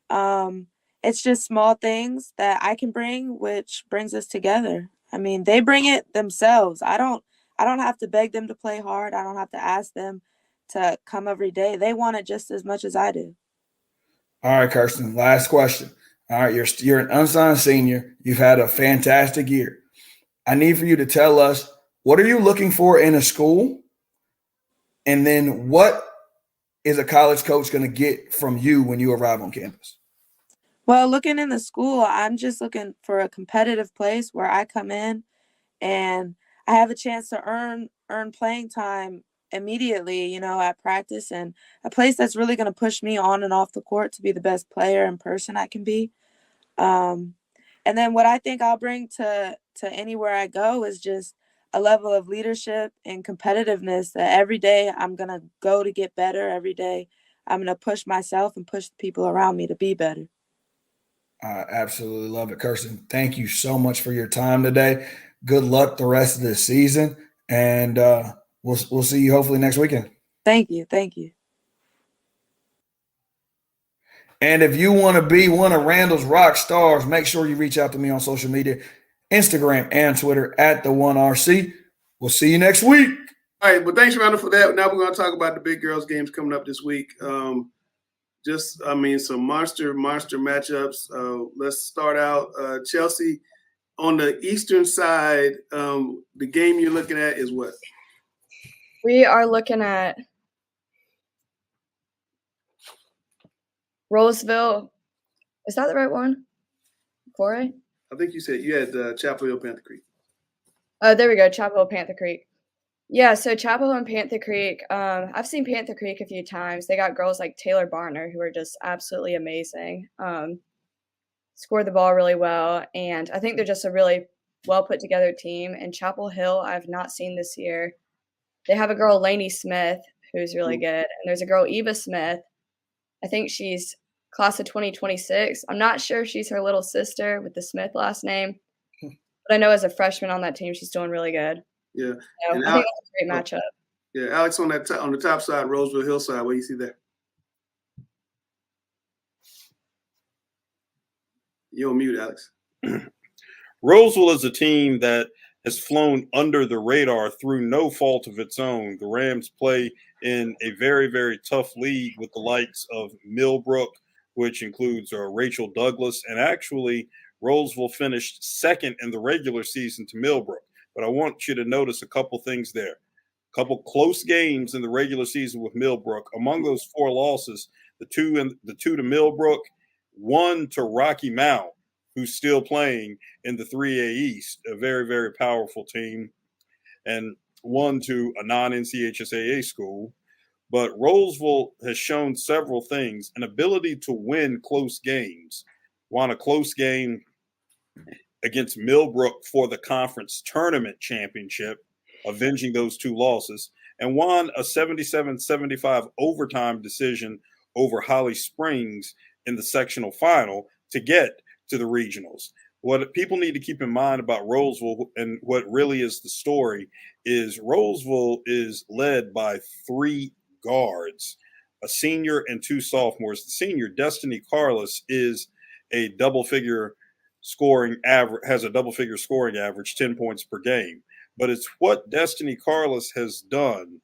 It's just small things that I can bring, which brings us together. I mean, they bring it themselves. I don't have to beg them to play hard. I don't have to ask them to come every day. They want it just as much as I do. All right, Kirsten, last question. All right, you're an unsigned senior. You've had a fantastic year. I need for you to tell us, what are you looking for in a school? And then what is a college coach going to get from you when you arrive on campus? Well, looking in the school, I'm just looking for a competitive place where I come in and I have a chance to earn playing time immediately, you know, at practice, and a place that's really going to push me on and off the court to be the best player and person I can be. And then what I think I'll bring to anywhere I go is just a level of leadership and competitiveness that every day I'm going to go to get better. Every day I'm going to push myself and push the people around me to be better. I absolutely love it. Kirsten, thank you so much for your time today. Good luck the rest of the season, and we'll see you hopefully next weekend. Thank you. Thank you. And if you want to be one of Randall's rock stars, make sure you reach out to me on social media, Instagram and Twitter at the1RC. We'll see you next week. All right, well, thanks, Randall, for that. Now we're going to talk about the big girls games coming up this week. Some monster matchups. Let's start out. Chelsea, on the eastern side, the game you're looking at is what? We are looking at Roseville. Is that the right one? Corey? I think you said you had Chapel Hill, Panther Creek. Oh, there we go. Chapel Hill, Panther Creek. Yeah, so Chapel Hill and Panther Creek. I've seen Panther Creek a few times. They got girls like Taylor Barner who are just absolutely amazing. Score the ball really well, and I think they're just a really well put together team. And Chapel Hill, I've not seen this year. They have a girl, Lainey Smith, who's really good, and there's a girl, Eva Smith. I think she's class of 2026. I'm not sure if she's her little sister with the Smith last name, but I know as a freshman on that team, she's doing really good. Yeah, so I think that's a great matchup. Yeah, Alex, on the top side, Roseville Hillside, what do you see there? You're on mute, Alex. Roseville is a team that has flown under the radar through no fault of its own. The Rams play in a very, very tough league with the likes of Millbrook, which includes Rachel Douglas. And actually, Roseville finished second in the regular season to Millbrook. But I want you to notice a couple things there. A couple close games in the regular season with Millbrook. Among those 4 losses, the two to Millbrook, 1 to Rocky Mount, who's still playing in the 3A East, a very, very powerful team, and 1 to a non-NCHSAA school. But Roseville has shown several things: an ability to win close games. Won a close game against Millbrook for the conference tournament championship, avenging those 2 losses, and won a 77-75 overtime decision over Holly Springs in the sectional final to get to the regionals. What people need to keep in mind about Roseville, and what really is the story, is Roseville is led by 3 guards, a senior and 2 sophomores. The senior, Destiny Carlos, is a double-figure scoring average, has a double-figure scoring average, 10 points per game. But it's what Destiny Carlos has done.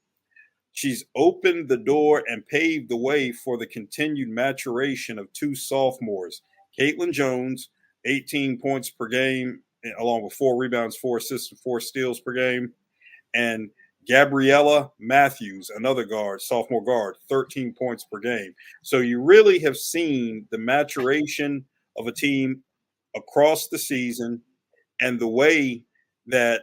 She's opened the door and paved the way for the continued maturation of 2 sophomores, Caitlin Jones, 18 points per game, along with 4 rebounds, 4 assists, and 4 steals per game, and Gabriella Matthews, another guard, sophomore guard, 13 points per game. So you really have seen the maturation of a team across the season, and the way that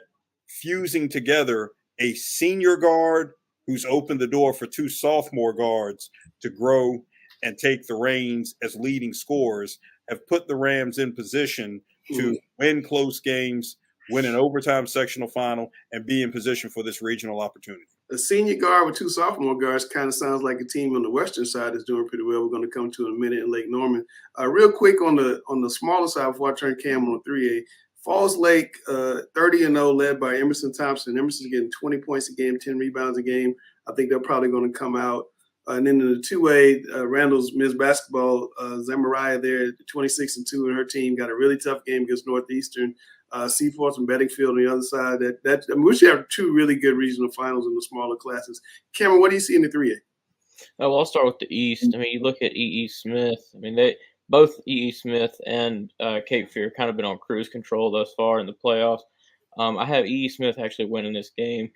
fusing together a senior guard who's opened the door for 2 sophomore guards to grow and take the reins as leading scorers have put the Rams in position to win close games, win an overtime sectional final, and be in position for this regional opportunity. A senior guard with 2 sophomore guards kind of sounds like a team on the western side is doing pretty well. We're going to come to in a minute in Lake Norman. Real quick on the smaller side before I turn Cam on 3A, Falls Lake 30-0, led by Emerson Thompson. Emerson's getting 20 points a game, 10 rebounds a game. I think they're probably going to come out. And then in the 2A, Randall's men's basketball, Zamaria there, 26-2, and her team got a really tough game against Northeastern. Seaforth and Bedingfield on the other side. We should have 2 really good regional finals in the smaller classes. Cameron, what do you see in the 3A? Oh, well, I'll start with the East. I mean, you look at E.E. Smith. I mean, both E.E. Smith and Cape Fear kind of been on cruise control thus far in the playoffs. I have E.E. Smith actually winning this game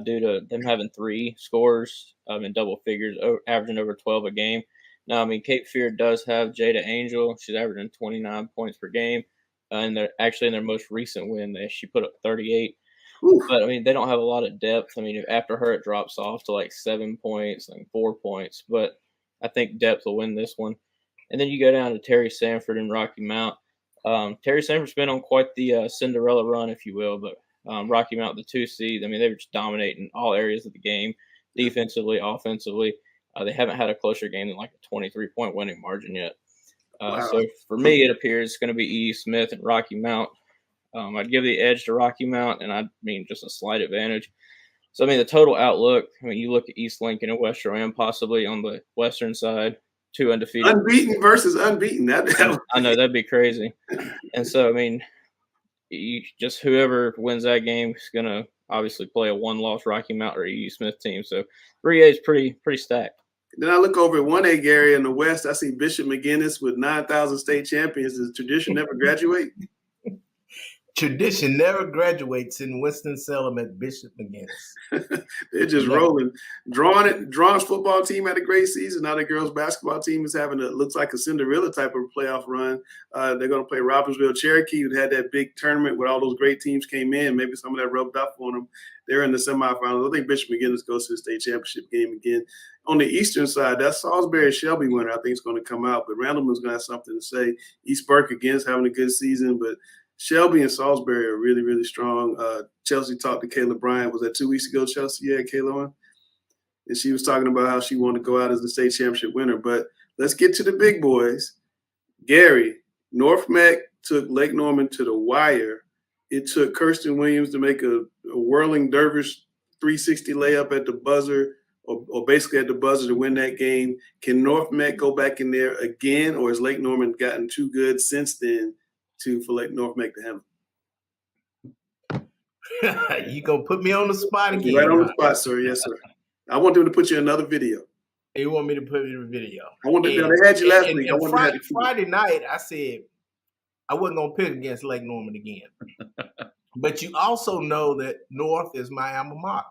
due to them having 3 scorers in double figures, averaging over 12 a game. Now, I mean, Cape Fear does have Jada Angel. She's averaging 29 points per game. And they're actually in their most recent win, she put up 38. But I mean, they don't have a lot of depth. I mean, after her, it drops off to like 7 points, like 4 points. But I think depth will win this one. And then you go down to Terry Sanford and Rocky Mount. Terry Sanford's been on quite the Cinderella run, if you will. But Rocky Mount, the 2 seed, I mean, they were just dominating all areas of the game, defensively, offensively. They haven't had a closer game than like a 23-point winning margin yet. Wow. So for me, it appears it's going to be E. Smith and Rocky Mount. I'd give the edge to Rocky Mount, and I mean just a slight advantage. So, I mean, the total outlook, I mean, you look at East Lincoln and West Rowan possibly on the western side, 2 undefeated. Unbeaten versus unbeaten. I know, that'd be crazy. And so, I mean, whoever wins that game is going to obviously play a 1-loss Rocky Mount or E. Smith team. So 3A is pretty stacked. Then I look over at 1A, Gary, in the West. I see Bishop McGinnis with 9,000 state champions. Does tradition never graduate? Tradition never graduates in Winston-Salem at Bishop McGinnis. They're just rolling. Drawn's football team had a great season. Now the girls' basketball team is having looks like a Cinderella type of playoff run. They're going to play Robbinsville Cherokee, who had that big tournament where all those great teams came in. Maybe some of that rubbed off on them. They're in the semifinals. I think Bishop McGinnis goes to the state championship game again. On the eastern side, that Salisbury Shelby winner I think is going to come out, but Randleman's going to have something to say. East Burke again is having a good season, but Shelby and Salisbury are really, really strong. Chelsea talked to Kayla Bryant. Was that 2 weeks ago, Chelsea? Yeah, Kayla on? And she was talking about how she wanted to go out as the state championship winner. But let's get to the big boys. Gary, North Meck took Lake Norman to the wire. It took Kirsten Williams to make a whirling dervish 360 layup at the buzzer, or basically at the buzzer to win that game. Can North Meck go back in there again, or has Lake Norman gotten too good since then for Lake North Meck to handle? You gonna put me on the spot again? Right on the spot, sir. Yes, sir. I want them to put you in another video. You want me to put you in a video? I want them. They had you last week. And Friday night, I said I wasn't gonna pick against Lake Norman again. But you also know that North is my alma mater.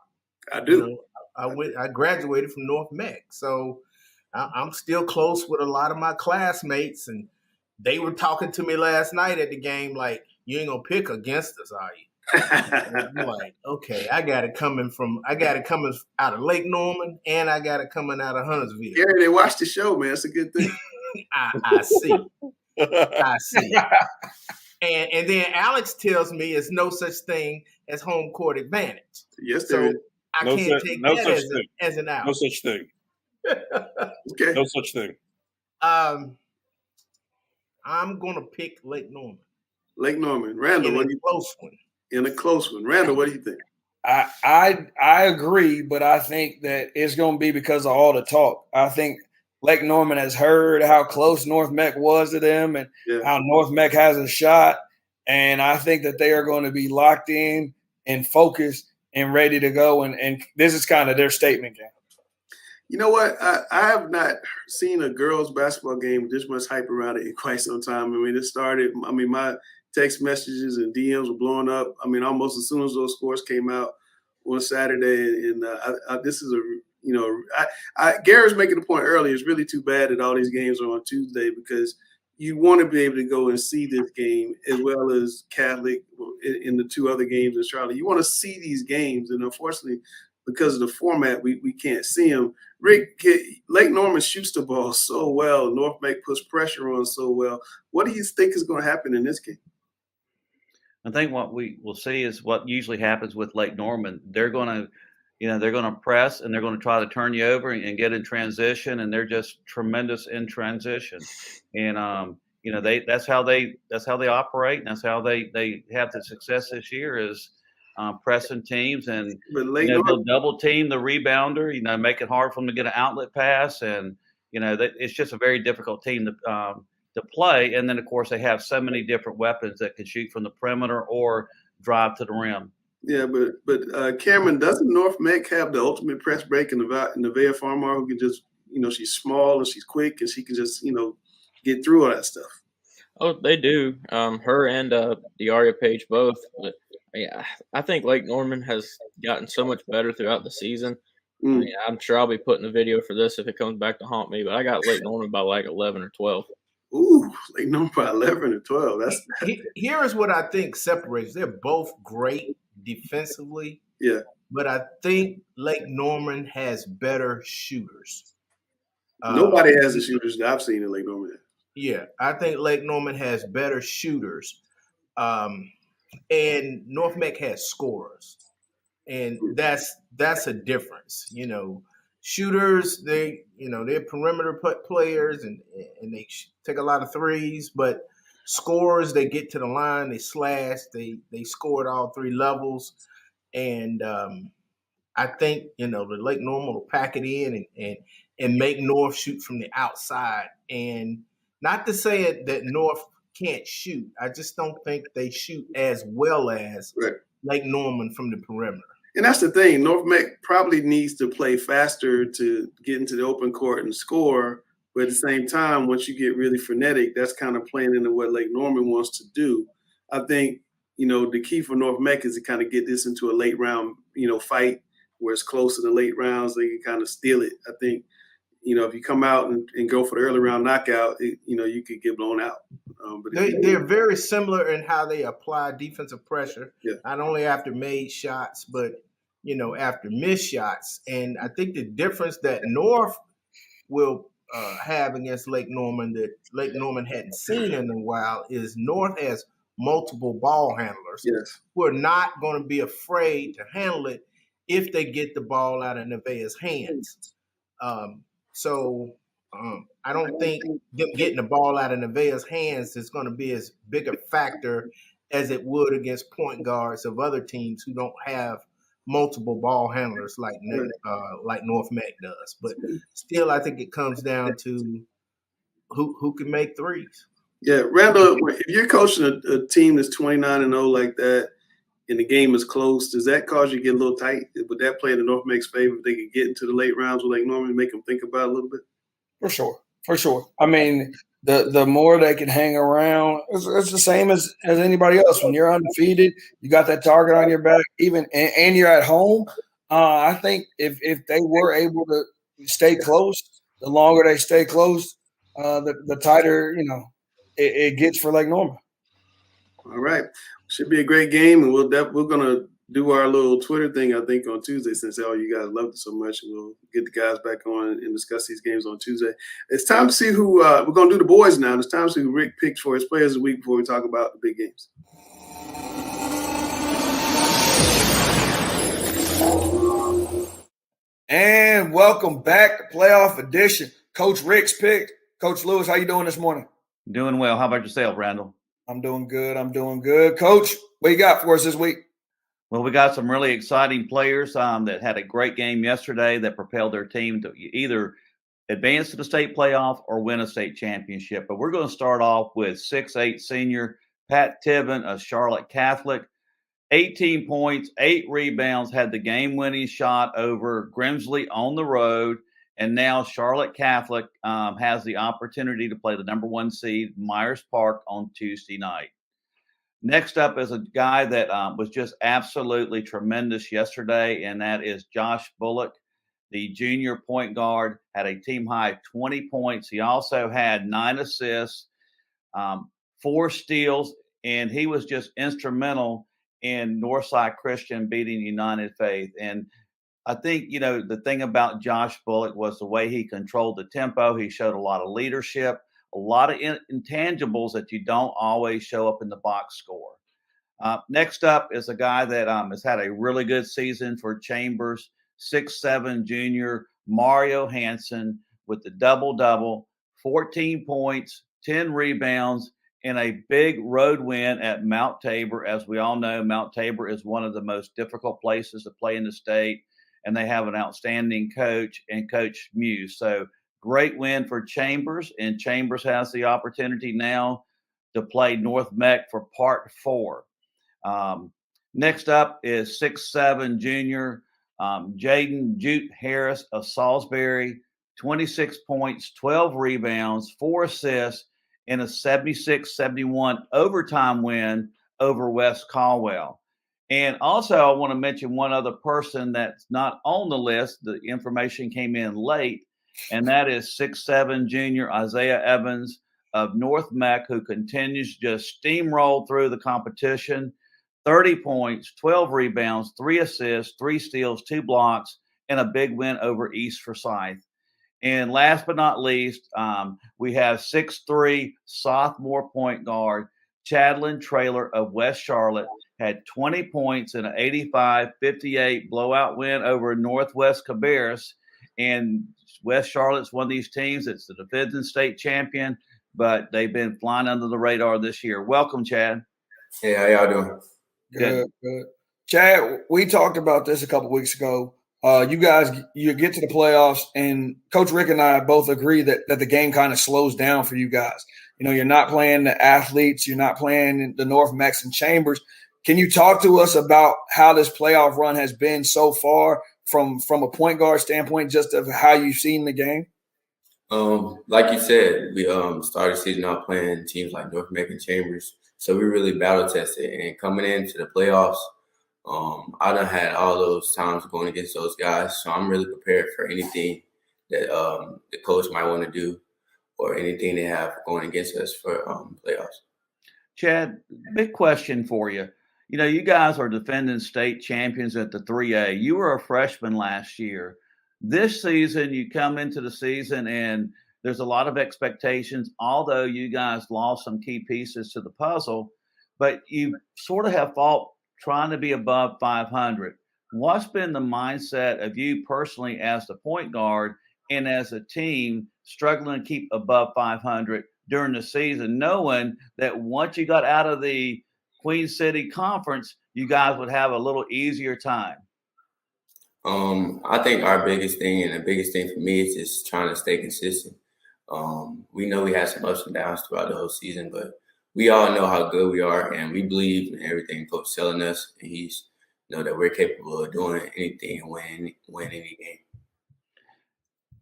I do. I graduated from North Meck, so I'm still close with a lot of my classmates, and they were talking to me last night at the game like, "You ain't gonna pick against us, are you?" I'm like, okay, I got it coming out of Lake Norman, and I got it coming out of Huntersville. Yeah, they watched the show, man. It's a good thing. I see. I see. And then Alex tells me it's no such thing as home court advantage. Yes, there is. I can't take that as an out. No such thing. Okay. No such thing. I'm gonna pick Lake Norman. Lake Norman. Randall, what do you close one? In a close one. Randall, what do you think? I agree, but I think that it's going to be because of all the talk. I think Lake Norman has heard how close North Meck was to them and how North Meck has a shot, and I think that they are going to be locked in and focused and ready to go, and this is kind of their statement game. You know what? I have not seen a girls' basketball game with this much hype around it in quite some time. I mean, it started – I mean, my text messages and DMs were blowing up. I mean, almost as soon as those scores came out on Saturday. And this is Gary's making the point earlier. It's really too bad that all these games are on Tuesday because you want to be able to go and see this game as well as Catholic in the 2 other games in Charlotte. You want to see these games. And unfortunately, because of the format, we can't see them. Rick, Lake Norman shoots the ball so well. North Meck puts pressure on so well. What do you think is going to happen in this game? I think what we will see is what usually happens with Lake Norman. They're going to press and they're going to try to turn you over and get in transition, and they're just tremendous in transition. And that's how they operate, and that's how they have the success this year is pressing teams and they'll double team the rebounder, make it hard for them to get an outlet pass, and it's just a very difficult team to play. And then of course they have so many different weapons that can shoot from the perimeter or drive to the rim. Yeah, but Cameron, doesn't North Meck have the ultimate press break in Nevaeh Farmar, who can just she's small and she's quick and she can just get through all that stuff. Oh, they do. Her and Diaria Page both. But yeah, I think Lake Norman has gotten so much better throughout the season. I mean, I'm sure I'll be putting a video for this if it comes back to haunt me. But I got Lake Norman by like 11 or 12. Ooh, Lake Norman by 11 or 12. Here is what I think separates. They're both great defensively. Yeah. But I think Lake Norman has better shooters. Nobody has the shooters that I've seen in Lake Norman. Yeah, I think Lake Norman has better shooters. And North Meck has scorers. And that's a difference. Shooters, they're perimeter players and they take a lot of threes, but scorers, they get to the line, they slash, they score at all three levels. And I think, the Lake Norman will pack it in and make North shoot from the outside. And not to say that North can't shoot. I just don't think they shoot as well as Lake Norman from the perimeter. And that's the thing. North Meck probably needs to play faster to get into the open court and score. But at the same time, once you get really frenetic, that's kind of playing into what Lake Norman wants to do. I think, the key for North Meck is to kind of get this into a late round, fight where it's close to the late rounds. They can kind of steal it. I think, if you come out and go for the early round knockout, you could get blown out. But they're very similar in how they apply defensive pressure, not only after made shots, but, after missed shots. And I think the difference that North will have against Lake Norman that Lake Norman hadn't seen in a while is North has multiple ball handlers who are not going to be afraid to handle it if they get the ball out of Nevaeh's hands. I don't think them getting the ball out of Nevaeh's hands is going to be as big a factor as it would against point guards of other teams who don't have multiple ball handlers like North Meck does. But still, I think it comes down to who can make threes. Yeah, Randall, if you're coaching a team that's 29-0 like that, and the game is close, does that cause you to get a little tight? Would that play in the North Meck's favor if they could get into the late rounds with Lake Norman and make them think about it a little bit? For sure. I mean, the more they can hang around, it's the same as anybody else. When you're undefeated, you got that target on your back, and you're at home. I think if they were able to stay close, the longer they stay close, the tighter it gets for Lake Norman. All right, should be a great game, and we're gonna do our little Twitter thing, I think, on Tuesday, since all you guys loved it so much. And we'll get the guys back on and discuss these games on Tuesday. It's time to see who we're going to do the boys now. It's time to see who Rick picked for his players of the week before we talk about the big games. And welcome back to Playoff Edition. Coach Rick's pick. Coach Lewis, how you doing this morning? Doing well. How about yourself, Randall? I'm doing good. Coach, what you got for us this week? Well, we got some really exciting players that had a great game yesterday that propelled their team to either advance to the state playoff or win a state championship. But we're going to start off with 6'8" senior Pat Tibbin of Charlotte Catholic. 18 points, 8 rebounds, had the game-winning shot over Grimsley on the road. And now Charlotte Catholic has the opportunity to play the number 1 seed, Myers Park, on Tuesday night. Next up is a guy that was just absolutely tremendous yesterday, and that is Josh Bullock, the junior point guard, had a team-high 20 points. He also had 9 assists, 4 steals, and he was just instrumental in Northside Christian beating United Faith. And I think, the thing about Josh Bullock was the way he controlled the tempo. He showed a lot of leadership, a lot of intangibles that you don't always show up in the box score. Next up is a guy that has had a really good season for Chambers, 6'7" junior Mario Hansen with the double-double, 14 points, 10 rebounds, and a big road win at Mount Tabor. As we all know, Mount Tabor is one of the most difficult places to play in the state, and they have an outstanding coach and Coach Muse. So great win for Chambers, and Chambers has the opportunity now to play North Meck for Part 4. Next up is 6'7" junior Jaden Jute Harris of Salisbury, 26 points, 12 rebounds, 4 assists, in a 76-71 overtime win over West Caldwell. And also, I want to mention one other person that's not on the list. The information came in late, and that is 6'7" junior Isaiah Evans of North Meck, who continues to just steamroll through the competition. 30 points, 12 rebounds, 3 assists, 3 steals, 2 blocks, and a big win over East Forsyth. And last but not least, we have 6'3" sophomore point guard Chadlin Traylor of West Charlotte, had 20 points in an 85-58 blowout win over Northwest Cabarrus. And West Charlotte's one of these teams that's the defending state champion, but they've been flying under the radar this year. Welcome, Chad. Hey, how y'all doing? Good. Chad, we talked about this a couple weeks ago. You guys, you get to the playoffs, and Coach Rick and I both agree that the game kind of slows down for you guys. You know, you're not playing the athletes, you're not playing the North Mex and Chambers. Can you talk to us about how this playoff run has been so far from a point guard standpoint, just of how you've seen the game? Like you said, we started the season out playing teams like North Meck and Chambers, so we really battle tested. And coming into the playoffs, I done had all those times going against those guys, so I'm really prepared for anything that the coach might want to do or anything they have going against us for playoffs. Chad, big question for you. You know, you guys are defending state champions at the 3A. You were a freshman last year. This season, you come into the season and there's a lot of expectations, although you guys lost some key pieces to the puzzle, but you sort of have fought trying to be above 500. What's been the mindset of you personally as the point guard and as a team struggling to keep above 500 during the season, knowing that once you got out of the Queen City Conference, you guys would have a little easier time? I think our biggest thing and the biggest thing for me is just trying to stay consistent. We know we had some ups and downs throughout the whole season, but we all know how good we are, and we believe in everything Coach is telling us, and he's know that we're capable of doing anything and win any game.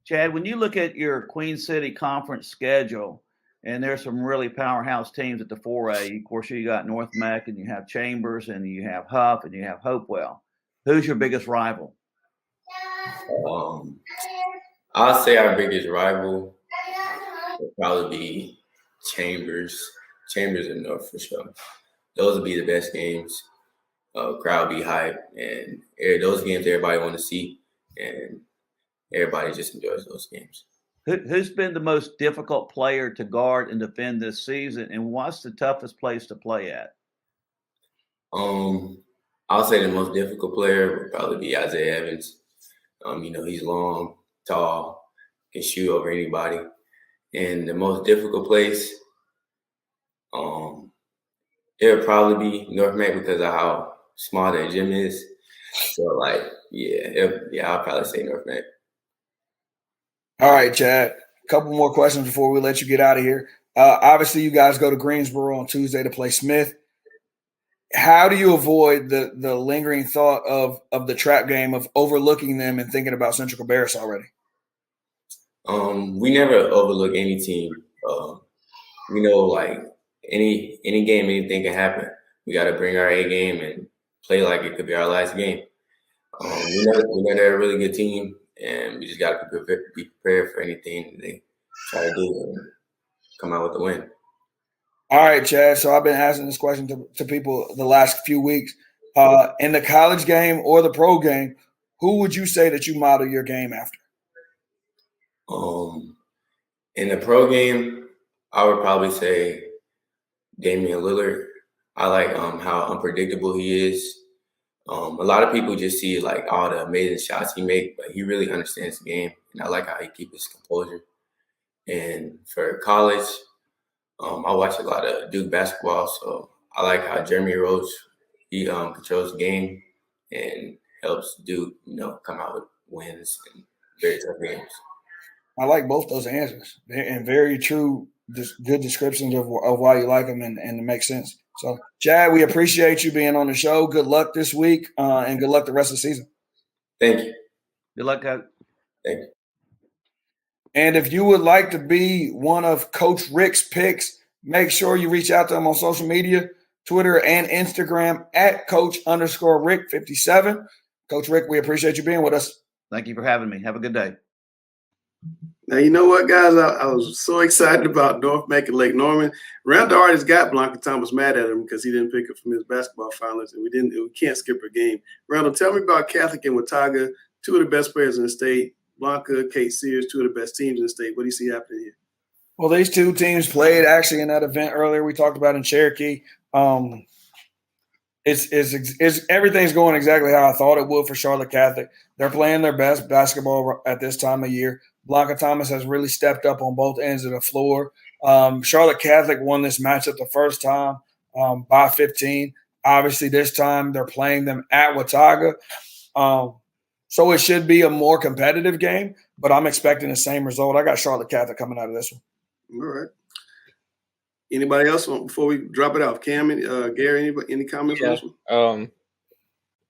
Chad, when you look at your Queen City Conference schedule, and there's some really powerhouse teams at the 4A. Of course, you got North Meck, and you have Chambers, and you have Huff, and you have Hopewell. Who's your biggest rival? I'll say our biggest rival would probably be Chambers and North for sure. Those would be the best games. Crowd be hype, and those games everybody want to see, and everybody just enjoys those games. Who's been the most difficult player to guard and defend this season, and what's the toughest place to play at? I'll say the most difficult player would probably be Isaiah Evans. He's long, tall, can shoot over anybody. And the most difficult place, it would probably be North Meck because of how small that gym is. So, I'll probably say North Meck. All right, Chad. A couple more questions before we let you get out of here. Obviously, you guys go to Greensboro on Tuesday to play Smith. How do you avoid the lingering thought of the trap game, of overlooking them and thinking about Central Cabarrus already? We never overlook any team. We know like any game, anything can happen. We got to bring our A game and play like it could be our last game. We know they're a really good team, and we just got to be prepared for anything they try to do and come out with the win. All right, Chad. So I've been asking this question to people the last few weeks. In the college game or the pro game, who would you say that you model your game after? In the pro game, I would probably say Damian Lillard. I like how unpredictable he is. A lot of people just see like all the amazing shots he makes, but he really understands the game, and I like how he keeps his composure. And for college, I watch a lot of Duke basketball, so I like how Jeremy Roach, he controls the game and helps Duke, come out with wins and very tough games. I like both those answers, and very true, just good descriptions of why you like them, and it makes sense. So, Chad, we appreciate you being on the show. Good luck this week, and good luck the rest of the season. Thank you. Good luck, Coach. Thank you. And if you would like to be one of Coach Rick's picks, make sure you reach out to him on social media, Twitter and Instagram at Coach_Rick57. Coach Rick, we appreciate you being with us. Thank you for having me. Have a good day. Now, you know what, guys? I was so excited about North Macon Lake Norman. Randall already got Blanca Thomas mad at him because he didn't pick her from his basketball finalists, and we can't skip her game. Randall, tell me about Catholic and Watauga, two of the best players in the state. Blanca, Kate Sears, two of the best teams in the state. What do you see happening here? Well, these two teams played actually in that event earlier we talked about in Cherokee. It's everything's going exactly how I thought it would for Charlotte Catholic. They're playing their best basketball at this time of year. Blanca Thomas has really stepped up on both ends of the floor. Charlotte Catholic won this matchup the first time by 15. Obviously, this time they're playing them at Watauga. So it should be a more competitive game, but I'm expecting the same result. I got Charlotte Catholic coming out of this one. All right. Anybody else before we drop it off? Cam, Gary, any comments on this one?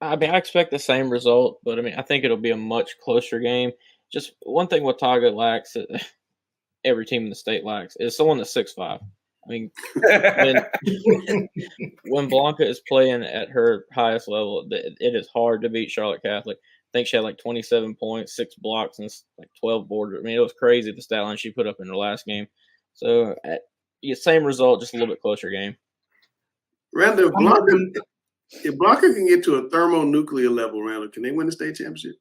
I mean, I expect the same result, but I mean, I think it'll be a much closer game. Just one thing Watauga lacks, every team in the state lacks, is someone that's 6'5". I mean, when Blanca is playing at her highest level, it is hard to beat Charlotte Catholic. I think she had like 27 points, 6 blocks, and like 12 boards. I mean, it was crazy the stat line she put up in her last game. So, same result, just a little bit closer game. Randall, if Blanca can get to a thermonuclear level, Randall, can they win the state championship?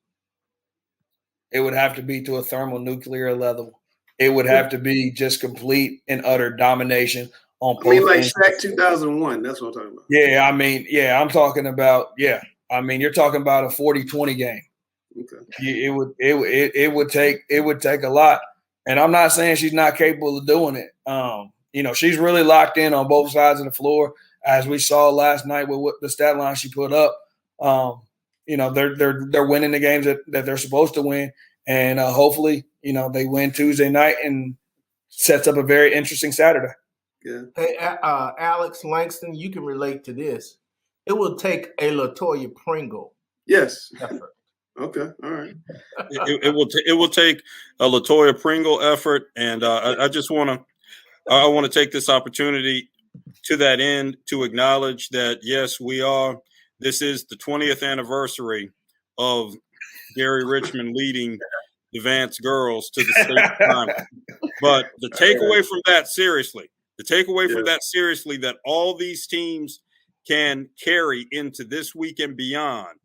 It would have to be to a thermonuclear level. It would have to be just complete and utter domination on both like ends. Shaq 2001. That's what I'm talking about. Yeah, I'm talking about, you're talking about a 40-20 game. Okay. It would take a lot. And I'm not saying she's not capable of doing it. She's really locked in on both sides of the floor, as we saw last night with what the stat line she put up. They're winning the games that they're supposed to win, and hopefully, they win Tuesday night and sets up a very interesting Saturday. Yeah. Hey, Alex Langston, you can relate to this. It will take a LaToya Pringle. Yes. Effort. Okay. All right. It will take a LaToya Pringle effort, and I want to take this opportunity to that end to acknowledge that yes, this is the 20th anniversary of Gary Richmond leading the Vance girls to the state final. But the takeaway from that seriously, that all these teams can carry into this week and beyond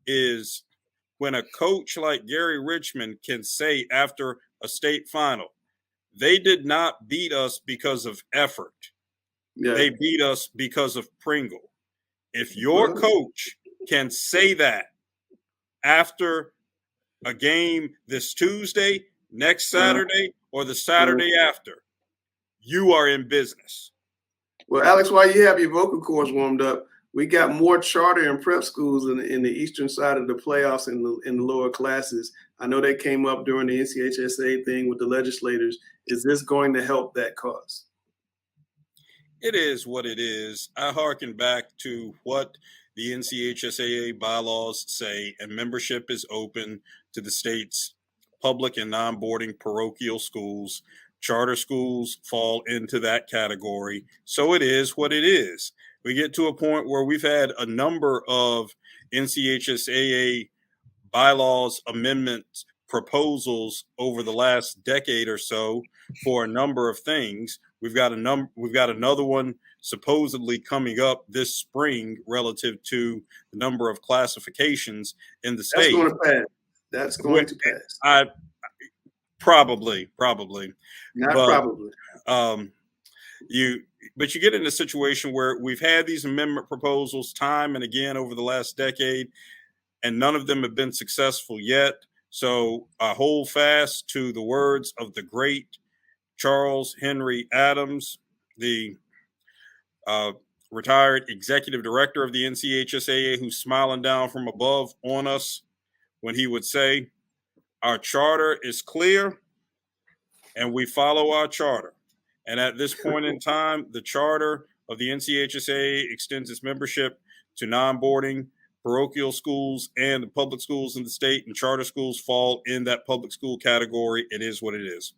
is when a coach like Gary Richmond can say after a state final, they did not beat us because of effort. Yeah. They beat us because of Pringle. If your coach can say that after a game this Tuesday, next Saturday, or the Saturday after, you are in business. Well, Alex, while you have your vocal cords warmed up, we got more charter and prep schools in the eastern side of the playoffs in the lower classes. I know they came up during the NCHSAA thing with the legislators. Is this going to help that cause? It is what it is. I hearken back to what the NCHSAA bylaws say, and membership is open to the state's public and non-boarding parochial schools. Charter schools fall into that category. So it is what it is. We get to a point where we've had a number of NCHSAA bylaws amendment proposals over the last decade or so for a number of things. We've got another one supposedly coming up this spring relative to the number of classifications in the state. That's going to pass. Probably. Not but, probably. But you get in a situation where we've had these amendment proposals time and again over the last decade, and none of them have been successful yet. So I hold fast to the words of the great Charles Henry Adams, the retired executive director of the NCHSAA, who's smiling down from above on us when he would say, "Our charter is clear and we follow our charter." And at this point in time, the charter of the NCHSAA extends its membership to non-boarding parochial schools and the public schools in the state and charter schools fall in that public school category. It is what it is.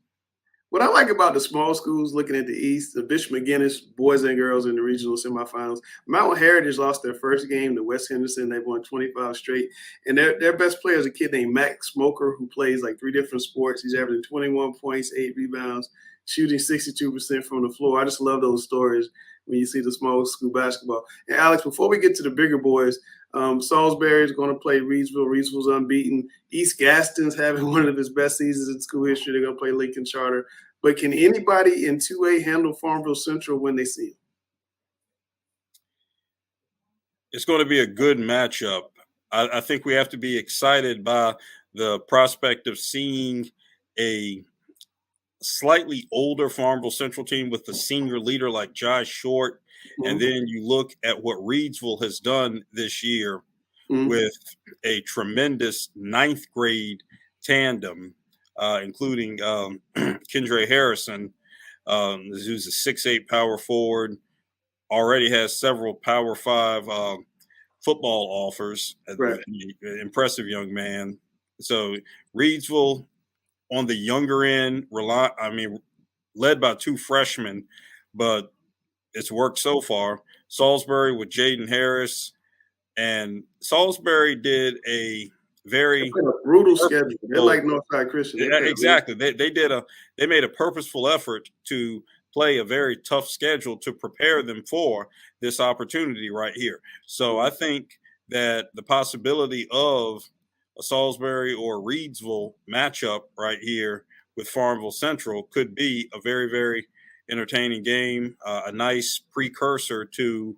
What I like about the small schools looking at the East, the Bishop McGinnis boys and girls in the regional semifinals. Mount Heritage lost their first game to West Henderson. They've won 25 straight. And their best player is a kid named Max Smoker, who plays like 3 different sports. He's averaging 21 points, 8 rebounds, shooting 62% from the floor. I just love those stories when you see the small school basketball. And Alex, before we get to the bigger boys, Salisbury is going to play Reidsville. Reidsville's unbeaten. East Gaston's having one of his best seasons in school history. They're going to play Lincoln Charter. But can anybody in 2A handle Farmville Central when they see them? It's going to be a good matchup. I think we have to be excited by the prospect of seeing a slightly older Farmville Central team with a senior leader like Josh Short. And then you look at what Reidsville has done this year with a tremendous 9th grade tandem, including Kendra Harrison, who's a 6'8" power forward, already has several Power 5 football offers. Right. Impressive young man. So Reidsville on the younger end, led by 2 freshmen, but it's worked so far. Salisbury with Jaden Harris, and Salisbury did a very brutal schedule. They're like Northside Christian. Yeah, exactly. They made a purposeful effort to play a very tough schedule to prepare them for this opportunity right here. So I think that the possibility of a Salisbury or Reidsville matchup right here with Farmville Central could be a very, very entertaining game, a nice precursor to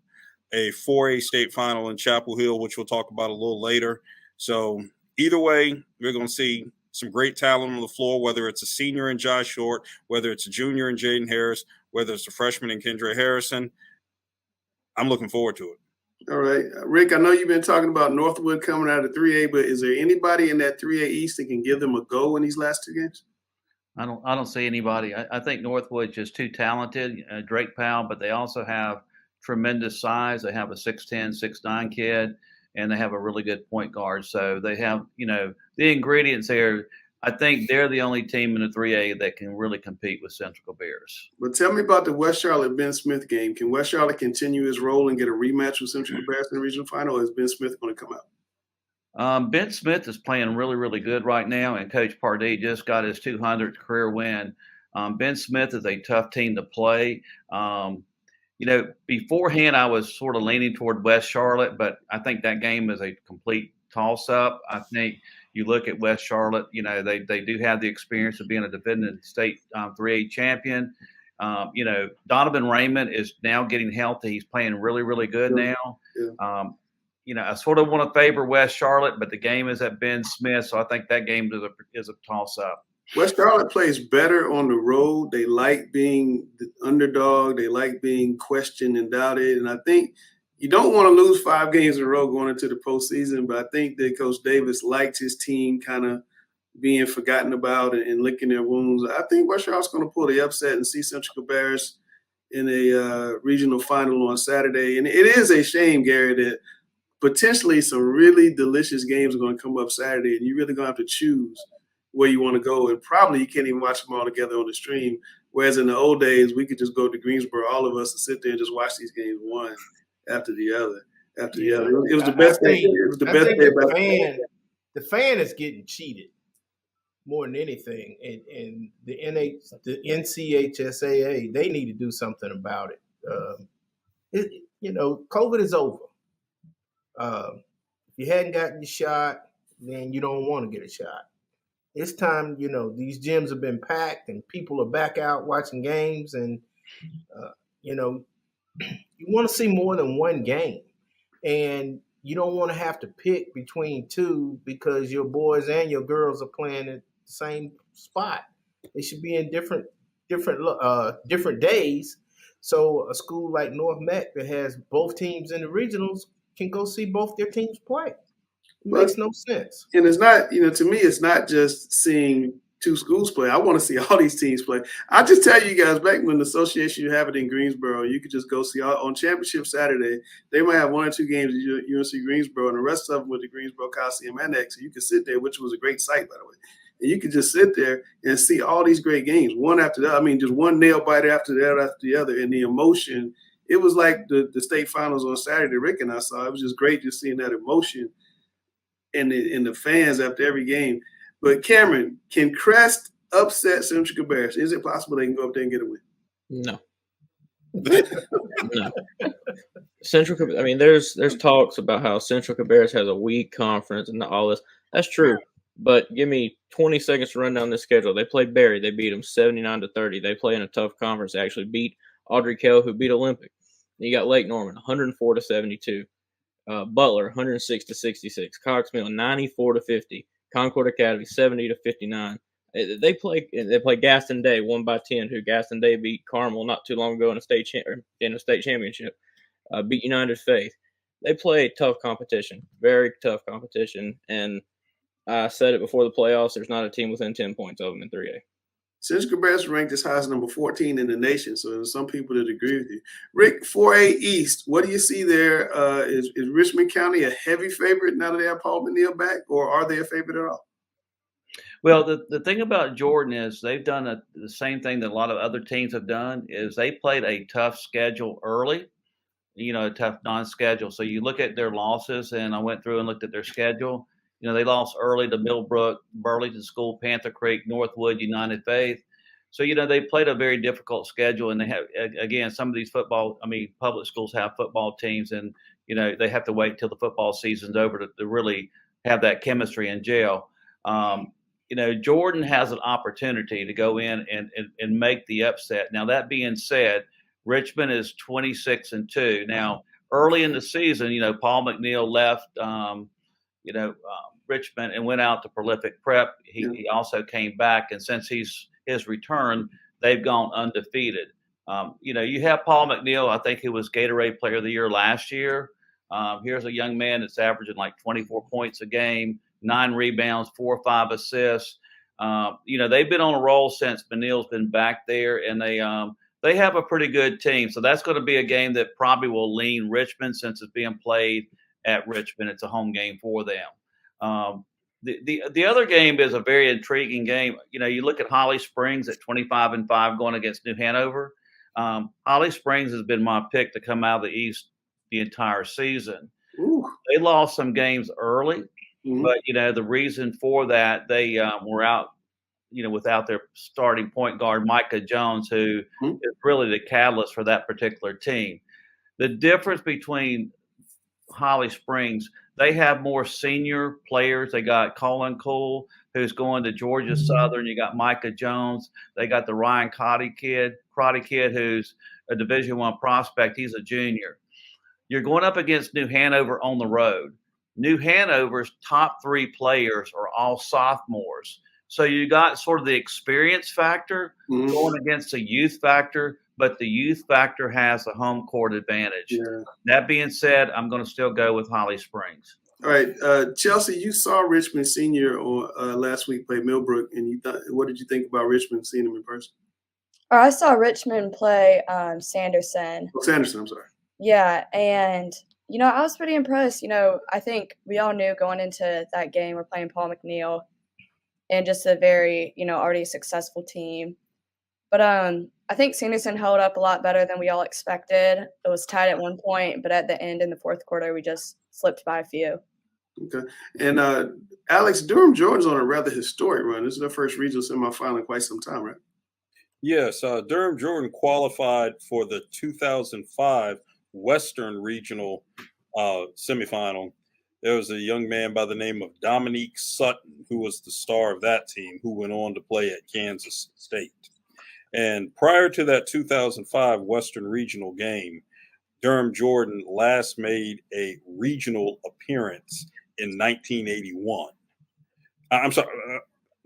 a 4A state final in Chapel Hill, which we'll talk about a little later. So either way, we're going to see some great talent on the floor, whether it's a senior in Josh Short, whether it's a junior in Jaden Harris, whether it's a freshman in Kendra Harrison. I'm looking forward to it. All right. Rick, I know you've been talking about Northwood coming out of 3A, but is there anybody in that 3A East that can give them a go in these last 2 games? I don't see anybody. I think Northwood's just too talented, Drake Powell, but they also have tremendous size. They have a 6'10", 6'9" kid, and they have a really good point guard. So they have, the ingredients there. I think they're the only team in the 3A that can really compete with Central Bears. But tell me about the West Charlotte Ben Smith game. Can West Charlotte continue his role and get a rematch with Central Bears in the regional final, or is Ben Smith going to come out? Ben Smith is playing really, really good right now, and Coach Pardee just got his 200th career win. Ben Smith is a tough team to play. Beforehand, I was sort of leaning toward West Charlotte, but I think that game is a complete toss-up. I think you look at West Charlotte, they do have the experience of being a defending state 3A champion. Donovan Raymond is now getting healthy. He's playing really, really good now. I sort of want to favor West Charlotte, but the game is at Ben Smith, so I think that game is a toss-up. West Charlotte plays better on the road. They like being the underdog. They like being questioned and doubted. And I think you don't want to lose 5 games in a row going into the postseason, but I think that Coach Davis liked his team kind of being forgotten about and licking their wounds. I think West Charlotte's going to pull the upset and see Central Bears in a regional final on Saturday. And it is a shame, Gary, that potentially some really delicious games are going to come up Saturday, and you're really going to have to choose where you want to go. And probably you can't even watch them all together on the stream. Whereas in the old days, we could just go to Greensboro, all of us, and sit there and just watch these games one after the other. It was the best thing. It was the best day about the fan is getting cheated more than anything. And the NCHSAA, they need to do something about it. COVID is over. If you hadn't gotten your shot, then you don't want to get a shot. It's time, these gyms have been packed and people are back out watching games, and, you want to see more than one game. And you don't want to have to pick between 2 because your boys and your girls are playing at the same spot. They should be in different days. So a school like North Met that has both teams in the regionals can go see both their teams play. It makes no sense. And it's not, to me, it's not just seeing two schools play. I want to see all these teams play. I just tell you guys, back when the association you have it in Greensboro, you could just go see on Championship Saturday. They might have 1 or 2 games at UNC Greensboro, and the rest of them with the Greensboro Coliseum Annex. And you could sit there, which was a great site, by the way. And you could just sit there and see all these great games, one after the other. I mean, just one nail biter after the other, and the emotion. It was like the state finals on Saturday. Rick and I saw. It was just great just seeing that emotion and the fans after every game. But Cameron, can Crest upset Central Cabarrus? Is it possible they can go up there and get a win? No. No. I mean, there's talks about how Central Cabarrus has a weak conference and all this. That's true. But give me 20 seconds to run down the schedule. They played Barry. They beat them 79-30. They play in a tough conference. They actually beat Audrey Kell, who beat Olympic. You got Lake Norman, 104-72. Butler, 106-66. Cox Mill, 94-50. Concord Academy, 70-59. They play Gaston Day 1-10, who Gaston Day beat Carmel not too long ago in a state championship. Beat United Faith. They play tough competition, very tough competition. And I said it before the playoffs. There's not a team within 10 points of them in 3A. Central Cabarrus ranked as high as number 14 in the nation, so there's some people that agree with you. Rick, 4A East, what do you see there? Is Richmond County a heavy favorite now that they have Paul McNeil back, or are they a favorite at all? Well, the thing about Jordan is they've done the same thing that a lot of other teams have done is they played a tough schedule early, a tough non-schedule. So you look at their losses, and I went through and looked at their schedule. They lost early to Millbrook, Burlington School, Panther Creek, Northwood, United Faith. So, they played a very difficult schedule, and they have, again, some of these public schools have football teams, and, they have to wait till the football season's over to really have that chemistry and gel. Jordan has an opportunity to go in and make the upset. Now, that being said, Richmond is 26-2. Now, early in the season, Paul McNeil left, Richmond and went out to Prolific Prep. He also came back, and since his return, they've gone undefeated. You have Paul McNeil, I think he was Gatorade Player of the Year last year. Here's a young man that's averaging like 24 points a game, 9 rebounds, 4 or 5 assists. They've been on a roll since McNeil's been back there, and they have a pretty good team. So that's going to be a game that probably will lean Richmond since it's being played at Richmond. It's a home game for them. The other game is a very intriguing game. You look at Holly Springs at 25-5 going against New Hanover. Holly Springs has been my pick to come out of the East the entire season. Ooh. They lost some games early, but the reason for that, they were out, without their starting point guard, Micah Jones, who is really the catalyst for that particular team. The difference between Holly Springs, they have more senior players. They got Colin Cole, who's going to Georgia Southern. You got Micah Jones. They got the Ryan Crotty kid, who's a Division I prospect. He's a junior. You're going up against New Hanover on the road. New Hanover's top 3 players are all sophomores. So you got sort of the experience factor going against the youth factor, but the youth factor has the home court advantage. Yeah. That being said, I'm going to still go with Holly Springs. All right, Chelsea, you saw Richmond Senior last week play Millbrook, and what did you think about Richmond seeing them in person? I saw Richmond play Sanderson. Oh, Sanderson, I'm sorry. Yeah, and I was pretty impressed. I think we all knew going into that game we're playing Paul McNeil and just a very, already successful team. But I think Sanderson held up a lot better than we all expected. It was tied at one point, but at the end in the fourth quarter, we just slipped by a few. Okay. And Alex, Durham Jordan's on a rather historic run. This is their first regional semifinal in quite some time, right? Yes, Durham Jordan qualified for the 2005 Western Regional semifinal. There was a young man by the name of Dominique Sutton, who was the star of that team, who went on to play at Kansas State. And prior to that 2005 Western Regional game, Durham Jordan last made a regional appearance in 1981. I'm sorry,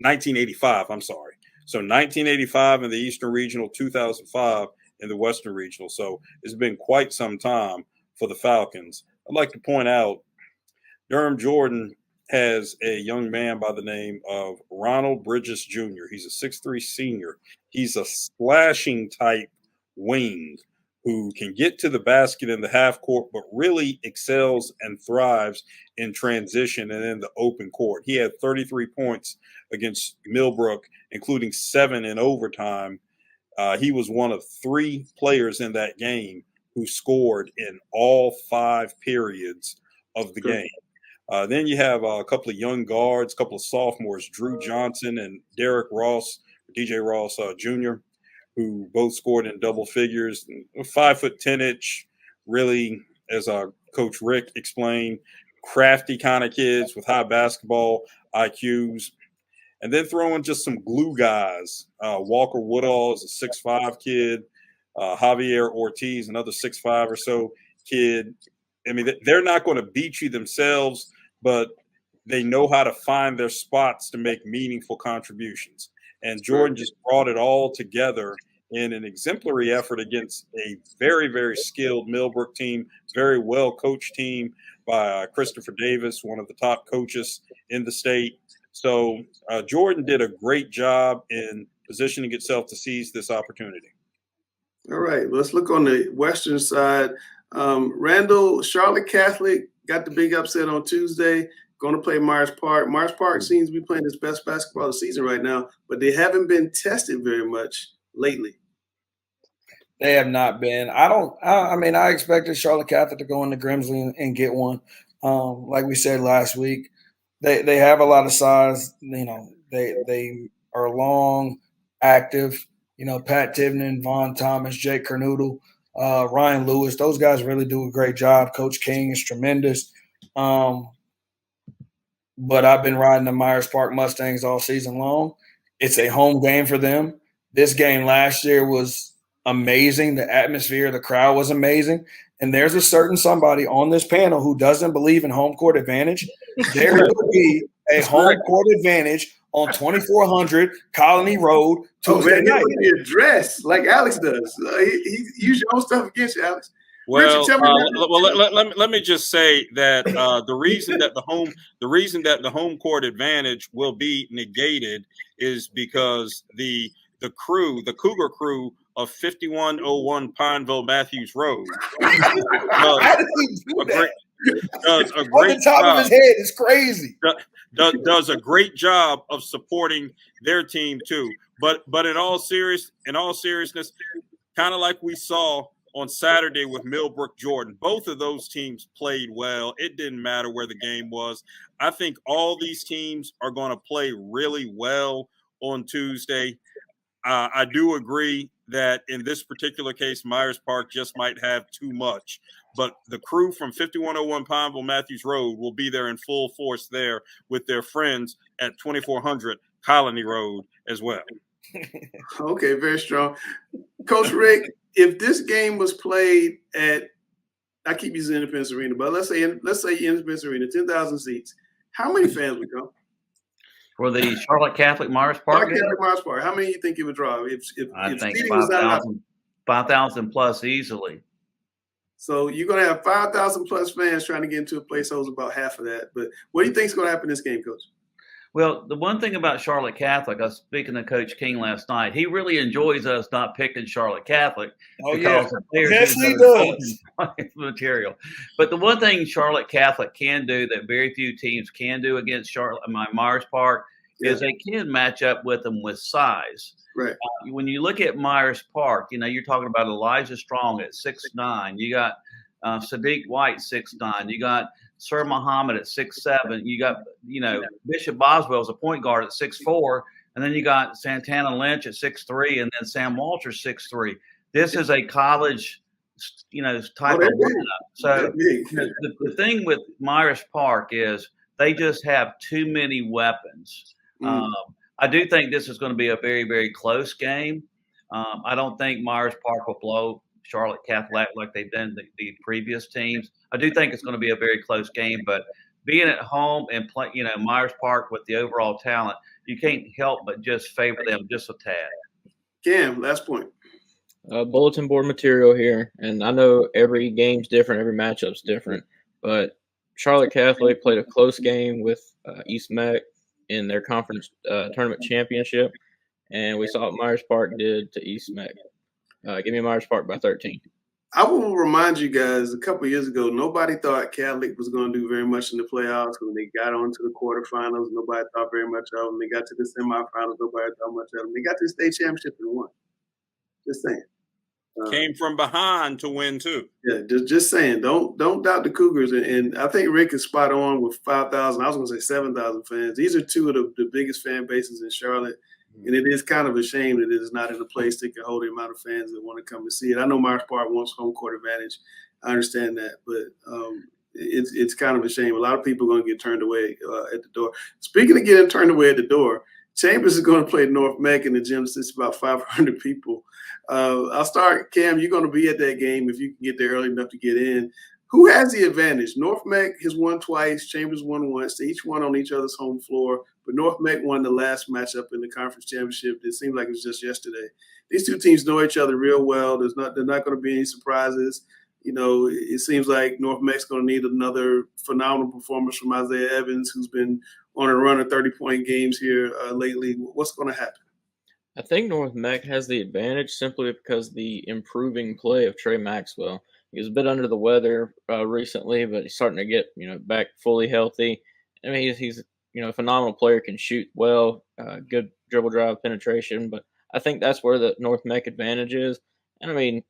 1985. I'm sorry. So 1985 in the Eastern Regional, 2005 in the Western Regional. So it's been quite some time for the Falcons. I'd like to point out Durham Jordan has a young man by the name of Ronald Bridges Jr. He's a 6'3" senior. He's a slashing type wing who can get to the basket in the half court, but really excels and thrives in transition and in the open court. He had 33 points against Millbrook, including 7 in overtime. He was one of 3 players in that game who scored in all 5 periods of the game. Then you have a couple of young guards, a couple of sophomores, Drew Johnson and Derek Ross, DJ Ross Jr., who both scored in double figures. 5'10", really, as Coach Rick explained, crafty kind of kids with high basketball IQs. And then throw in just some glue guys. Walker Woodall is a 6'5" kid. Javier Ortiz, another 6'5" or so kid. I mean, they're not going to beat you themselves, but they know how to find their spots to make meaningful contributions. And Jordan just brought it all together in an exemplary effort against a very, very skilled Millbrook team, very well-coached team by Christopher Davis, one of the top coaches in the state. So Jordan did a great job in positioning itself to seize this opportunity. All right, let's look on the western side. Randall, Charlotte Catholic got the big upset on Tuesday, going to play Myers Park. Myers Park seems to be playing its best basketball of the season right now, but they haven't been tested very much lately. They have not been. I expected Charlotte Catholic to go into Grimsley and get one. Like we said last week, they have a lot of size. You know, they are long, active. You know, Pat Tivnan, Vaughn Thomas, Jake Kernoodle, Ryan Lewis. Those guys really do a great job. Coach King is tremendous. But I've been riding the Myers Park Mustangs all season long. It's a home game for them. This game last year was amazing. The atmosphere, the crowd was amazing. And there's a certain somebody on this panel who doesn't believe in home court advantage. There will be a home court advantage on 2400 Colony Road Tuesday night. He address like Alex does. He use your own stuff against you, Alex. Well, Richard, let me just say that the reason that the home court advantage will be negated is because the Cougar crew of 5101 Pineville Matthews Road does a great on the top job. of his head. It's crazy. Does a great job of supporting their team too. But in all seriousness, kind of like we saw on Saturday with Millbrook Jordan, both of those teams played well. It didn't matter where the game was. I think all these teams are going to play really well on Tuesday. I do agree that in this particular case, Myers Park just might have too much. But the crew from 5101 Pineville Matthews Road will be there in full force there with their friends at 2400 Colony Road as well. Okay, very strong. Coach Rick, if this game was played at, I keep using Independence Arena, but let's say Independence Arena, 10,000 seats, how many fans would come? For the Charlotte Catholic Myers Park game? Myers Park. How many do you think it would draw? I think 5,000 plus easily. So you're going to have 5,000 plus fans trying to get into a place that holds about half of that. But what do you think is going to happen in this game, Coach? Well, the one thing about Charlotte Catholic, I was speaking to Coach King last night, he really enjoys us not picking Charlotte Catholic. Oh, yeah. Yes, he does. Material. But the one thing Charlotte Catholic can do that very few teams can do against Myers Park is they can match up with them with size. Right. When you look at Myers Park, you know, you're talking about Elijah Strong at 6'9". You got Sadiq White 6'9". You got Sir Muhammad at 6'7". You got, Bishop Boswell's a point guard at 6'4". And then you got Santana Lynch at 6'3", and then Sam Walters 6'3". This is a college, type of lineup. So the thing with Myers Park is they just have too many weapons. I do think this is going to be a very, very close game. I don't think Myers Park will blow Charlotte Catholic like they've done the previous teams. I do think it's going to be a very close game, but being at home and play, Myers Park with the overall talent, you can't help but just favor them just a tad. Cam, last point. Bulletin board material here, and I know every game's different, every matchup's different, but Charlotte Catholic played a close game with East Meck in their conference tournament championship, and we saw what Myers Park did to East Meck. Give me Myers Park by 13. I will remind you guys, a couple of years ago, nobody thought Catholic was going to do very much in the playoffs. When they got on to the quarterfinals, nobody thought very much of them. They got to the semifinals, nobody thought much of them. They got to the state championship and won. Just saying. Came from behind to win too. Yeah, just saying. Don't doubt the Cougars. And I think Rick is spot on with 5,000. I was going to say 7,000 fans. These are two of the biggest fan bases in Charlotte. And it is kind of a shame that it is not in a place that can hold the amount of fans that want to come and see it. I know Myers Park wants home court advantage. I understand that, but it's kind of a shame. A lot of people are going to get turned away at the door. Speaking of getting turned away at the door, Chambers is going to play North Meck in the gym. It's about 500 people. I'll start, Cam. You're going to be at that game if you can get there early enough to get in. Who has the advantage? North Meck has won twice. Chambers won once. They each won on each other's home floor. But North Meck won the last matchup in the conference championship. It seemed like it was just yesterday. These two teams know each other real well. They're not going to be any surprises. You know, it seems like North Meck's going to need another phenomenal performance from Isaiah Evans, who's been on a run of 30-point games here lately. What's going to happen? I think North Meck has the advantage simply because the improving play of Trey Maxwell. He was a bit under the weather recently, but he's starting to get back fully healthy. I mean, he's a phenomenal player, can shoot well, good dribble drive penetration. But I think that's where the North Meck advantage is. And I mean,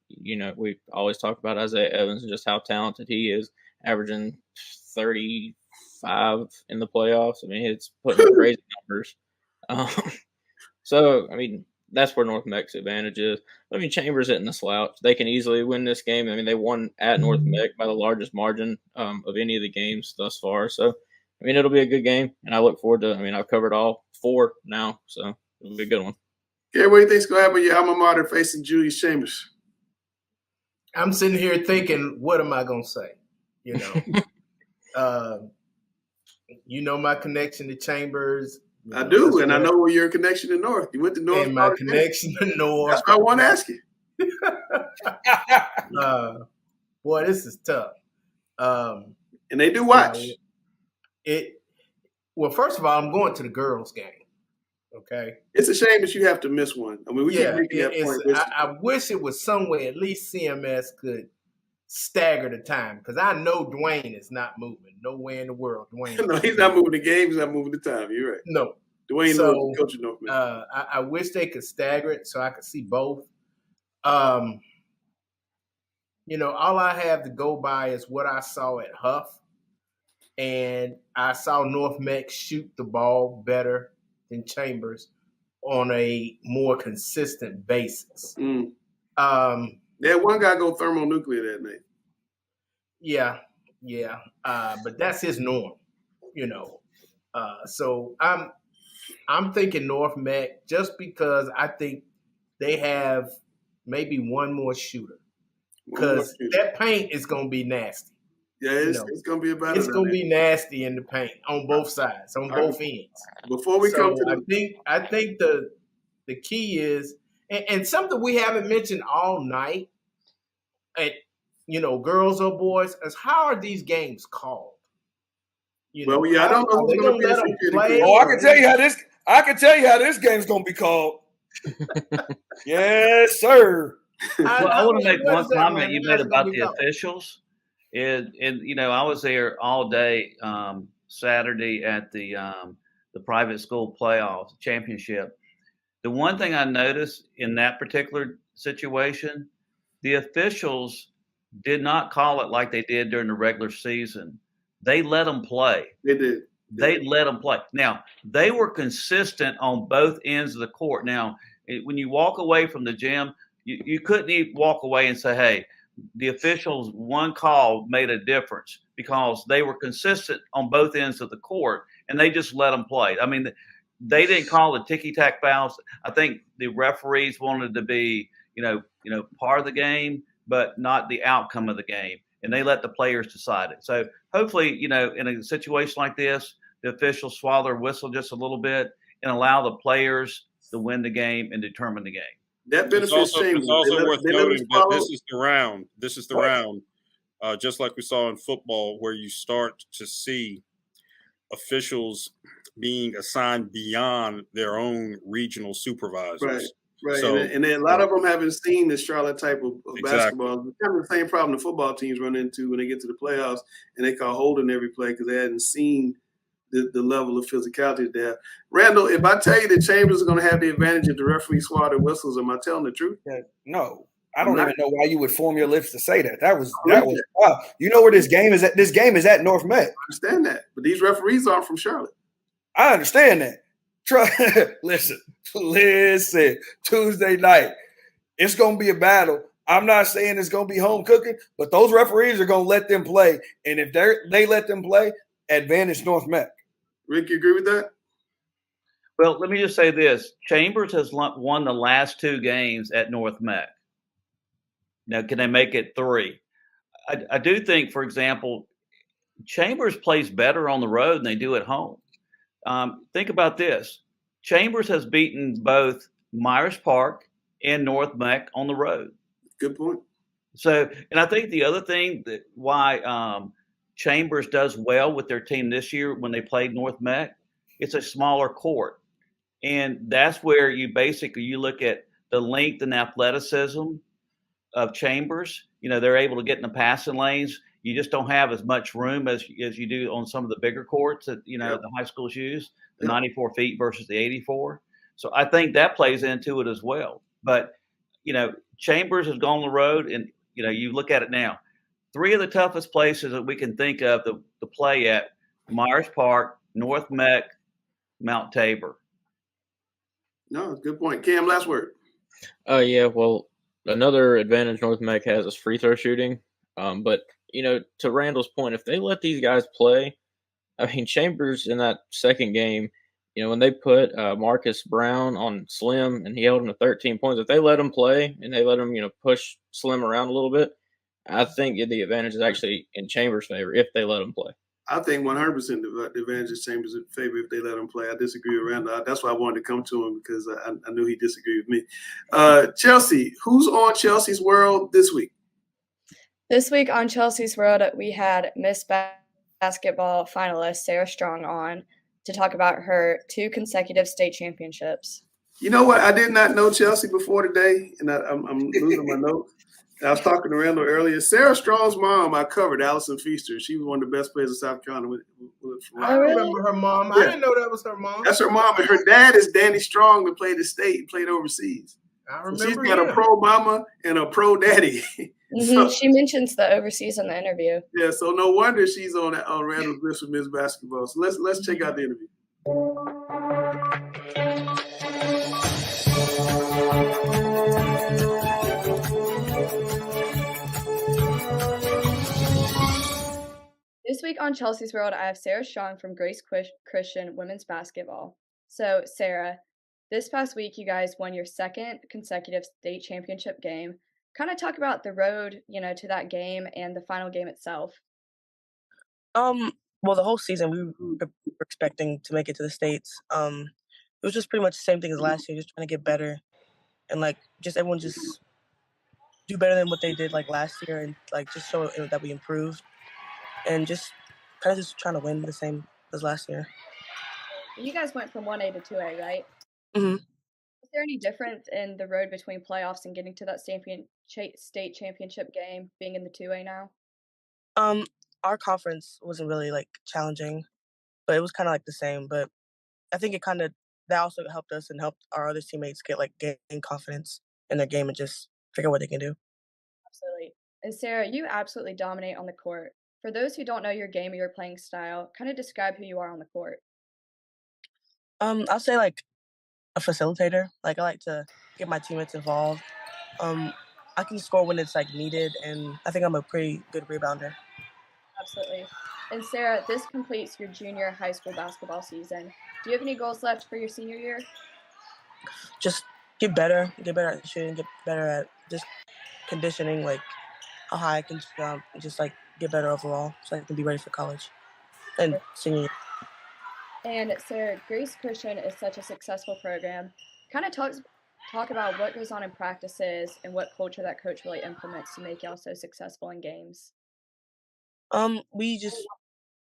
we always talk about Isaiah Evans and just how talented he is, averaging 35 in the playoffs. I mean, it's putting up crazy numbers. So, I mean, that's where North Meck's advantage is. I mean, Chambers isn't a slouch. They can easily win this game. I mean, they won at North Meck by the largest margin of any of the games thus far. So, I mean, it'll be a good game, and I look forward to. I mean, I've covered all 4 now, so it'll be a good one. Okay, what do you think's going to happen with your alma mater facing Julius Chambers? I'm sitting here thinking, what am I going to say? My connection to Chambers. I do, and I know where your connection to North. You went to North. And my connection to North. That's why I want to ask you. Boy, this is tough. And they do watch. Well, first of all, I'm going to the girls' game. Okay. It's a shame that you have to miss one. I mean, we keep making that point. I wish it was some way at least CMS could stagger the time, because I know Dwayne is not moving. No way in the world. Dwayne. No, he's not moving the game. He's not moving the time. You're right. No. Dwayne knows coach North Meck. I wish they could stagger it so I could see both. All I have to go by is what I saw at Huff. And I saw North Meck shoot the ball better than Chambers on a more consistent basis. They had one guy go thermonuclear that night. Yeah. But that's his norm, So I'm thinking North Meck just because I think they have maybe one more shooter. Because that paint is going to be nasty. Yeah, it's going to be about It's going to be nasty in the paint on both sides, on both ends. Before we come to I think the key is, and something we haven't mentioned all night, girls or boys, is how are these games called? I don't know who's going to play. Oh, I can tell you how this game's going to be called. Yes, sir. I want to make one comment you made about the officials. I was there all day Saturday at the private school playoff championship. The one thing I noticed in that particular situation, the officials did not call it like they did during the regular season. They let them play. They did. They let them play. Now, they were consistent on both ends of the court. Now, when you walk away from the gym, you couldn't even walk away and say, hey, the officials' one call made a difference, because they were consistent on both ends of the court, and they just let them play. I mean, they didn't call the ticky-tack fouls. I think the referees wanted to be, part of the game, but not the outcome of the game, and they let the players decide it. So hopefully, in a situation like this, the officials swallow their whistle just a little bit and allow the players to win the game and determine the game. That benefits Chambers. It's also worth noting that this is the round. just like we saw in football, where you start to see officials being assigned beyond their own regional supervisors. Right. Right, So, and then a lot of them haven't seen the Charlotte type of Exactly. basketball. It's kind of the same problem the football teams run into when they get to the playoffs, and they call holding every play because they hadn't seen the level of physicality there. Randall, if I tell you that Chambers is going to have the advantage of the referee swat and whistles, am I telling the truth? No, I I'm don't not. even know why you would form your lips to say that. That was I believe that. wow. You know where this game is at? This game is at North Met. I understand that, but these referees aren't from Charlotte. I understand that. Listen. Tuesday night, it's going to be a battle. I'm not saying it's going to be home cooking, but those referees are going to let them play. And if they let them play, advantage North Met. Rick, you agree with that? Well, let me just say this. Chambers has won the last 2 games at North Met. Now, can they make it 3? I do think, for example, Chambers plays better on the road than they do at home. Think about this. Chambers has beaten both Myers Park and North Met on the road. Good point. So, and I think the other thing that why Chambers does well with their team this year when they played North Met, it's a smaller court. And that's where you look at the length and athleticism of Chambers. You know, they're able to get in the passing lanes. You just don't have as much room as you do on some of the bigger courts that, the high schools use, the 94 feet versus the 84. So I think that plays into it as well. But, Chambers has gone on the road and, you look at it now. 3 of the toughest places that we can think of to play at: Myers Park, North Met, Mount Tabor. No, good point. Cam, last word. Yeah, well, another advantage North Met has is free throw shooting. But to Randall's point, if they let these guys play, I mean, Chambers in that second game, when they put Marcus Brown on Slim and he held him to 13 points, if they let him play and they let him, push Slim around a little bit, I think the advantage is actually in Chambers' favor if they let him play. I think 100% the advantage is Chambers' favor if they let him play. I disagree with Randall. That's why I wanted to come to him because I knew he disagreed with me. Chelsea, who's on Chelsea's World this week? This week on Chelsea's World, we had Miss Basketball finalist Sarah Strong on to talk about her 2 consecutive state championships. You know what? I did not know Chelsea before today, and I'm losing my notes. I was talking to Randall earlier. Sarah Strong's mom, I covered, Allison Feaster. She was one of the best players in South Carolina. I remember her mom. Yeah. I didn't know that was her mom. That's her mom, and her dad is Danny Strong, that played at State, played overseas. I So remember she's got him. a pro mama and a pro daddy. So, She mentions the overseas in the interview. yeah, so no wonder she's on Randall's list for Miss Basketball. So let's check out the interview. This week on Chelsea's World, I have Sarah Strong from Grace Christian Women's Basketball. So, Sarah, this past week you guys won your 2nd consecutive state championship game. Kind of talk about the road, to that game and the final game itself. Well, the whole season we were expecting to make it to the States. It was just pretty much the same thing as last year, just trying to get better and just everyone just do better than what they did last year and just show that we improved and just kind of just trying to win the same as last year. You guys went from 1A to 2A, right? Mm-hmm. Is there any difference in the road between playoffs and getting to that state championship game being in the 2A now? Our conference wasn't really challenging, but it was kind of the same. But I think that also helped us and helped our other teammates gain confidence in their game and just figure out what they can do. Absolutely. And Sarah, you absolutely dominate on the court. For those who don't know your game or your playing style, kind of describe who you are on the court. I'll say a facilitator. I like to get my teammates involved. I can score when it's needed, and I think I'm a pretty good rebounder. Absolutely. And Sarah, this completes your junior high school basketball season. Do you have any goals left for your senior year? Just get better at shooting, get better at just conditioning, how high I can jump, and just get better overall so I can be ready for college and senior year. And Sarah, Grace Christian is such a successful program. Kind of talk about what goes on in practices and what culture that coach really implements to make y'all so successful in games. We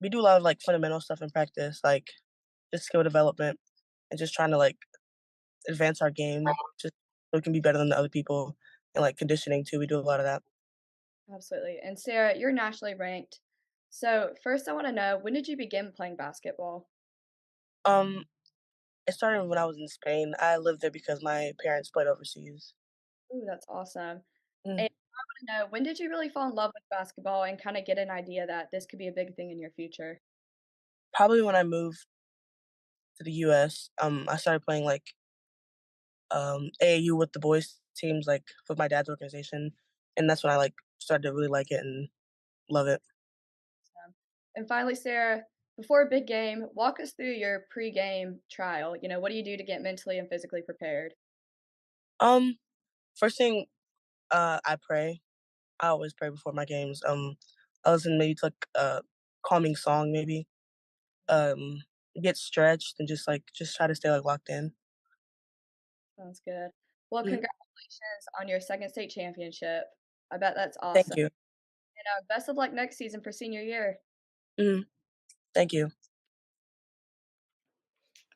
do a lot of like fundamental stuff in practice, like just skill development and just trying to like advance our game just so we can be better than the other people, and like conditioning too. We do a lot of that. Absolutely. And Sarah, you're nationally ranked. So first, I want to know, when did you begin playing basketball? Um, it started when I was in Spain. I lived there because my parents played overseas. Ooh, that's awesome. Mm. And I want to know, when did you really fall in love with basketball and kind of get an idea that this could be a big thing in your future? Probably when I moved to the U.S. I started playing like AAU with the boys teams, like with my dad's organization, and that's when I like started to really like it and love it. And finally, Sarah, before a big game, walk us through your pre-game trial. What do you do to get mentally and physically prepared? Um, First thing, I pray. I always pray before my games. I listen maybe to like a calming song, maybe. Um, get stretched and just try to stay like locked in. Sounds good. Well, Mhm. congratulations on your second state championship. I bet that's Thank awesome. you. And best of luck next season for senior year. Mhm. Thank you.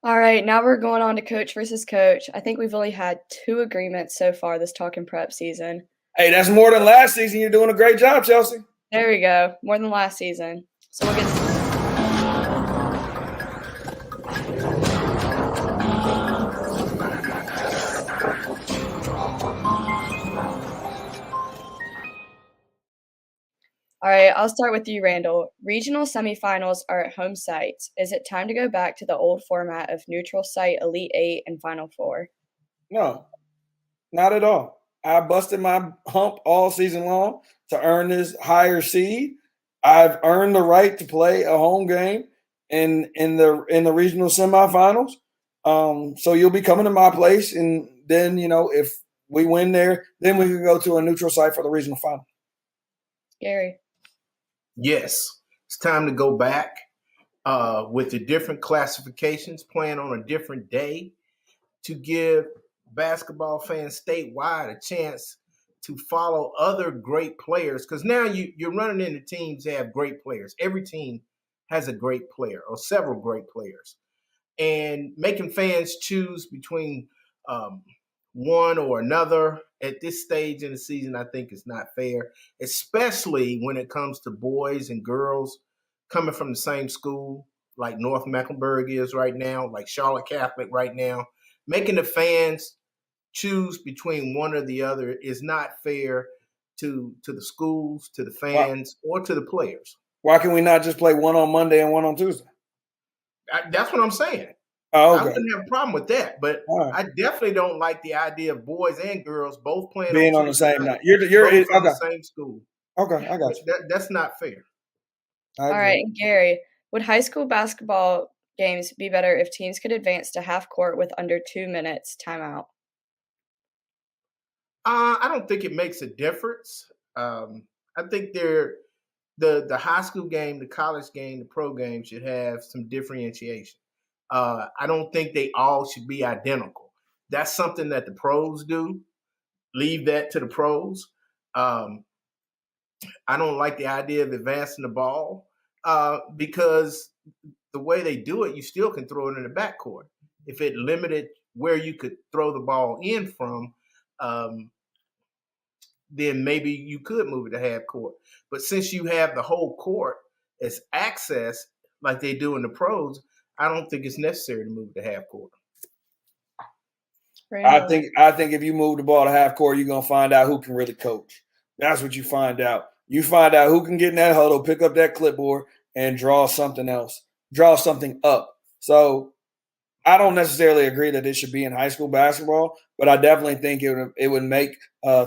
All right, now we're going on to coach versus coach. I think we've only had 2 agreements so far this talking prep season. Hey, that's more than last season. You're doing a great job, Chelsea. There we go. More than last season. So we'll get All right, I'll start with you, Randall. Regional semifinals are at home sites. Is it time to go back to the old format of neutral site, Elite Eight, and Final Four? No, not at all. I busted my hump all season long to earn this higher seed. I've earned the right to play a home game in the regional semifinals. So you'll be coming to my place, and then if we win there, then we can go to a neutral site for the regional final. Gary. Yes, it's time to go back with the different classifications playing on a different day to give basketball fans statewide a chance to follow other great players. Because now you're running into teams that have great players. Every team has a great player or several great players. And making fans choose between one or another at this stage in the season, I think is not fair, especially when it comes to boys and girls coming from the same school, like North Mecklenburg is right now, like Charlotte Catholic right now. Making the fans choose between one or the other is not fair to the schools, to the fans, or to the players. Why can we not just play one on Monday and one on Tuesday? That's what I'm saying. Oh, I okay. wouldn't have a problem with that, but All right. I definitely don't like the idea of boys and girls both playing Being on the Tuesday same night, night. You're both from okay. the same school. Okay, I got you. That's not fair. I All agree. right, and Gary, would high school basketball games be better if teams could advance to half court with under 2 minutes timeout? I don't think it makes a difference. I think the high school game, the college game, the pro game should have some differentiation. I don't think they all should be identical. That's something that the pros do. Leave that to the pros. Um, I don't like the idea of advancing the ball because the way they do it, you still can throw it in the backcourt. If it limited where you could throw the ball in from, um, then maybe you could move it to half court. But since you have the whole court as access, like they do in the pros, I don't think it's necessary to move it to half court. I think if you move the ball to half court, you're gonna find out who can really coach. That's what you find out. You find out who can get in that huddle, pick up that clipboard, and draw something else, draw something up. So I don't necessarily agree that it should be in high school basketball, but I definitely think it would make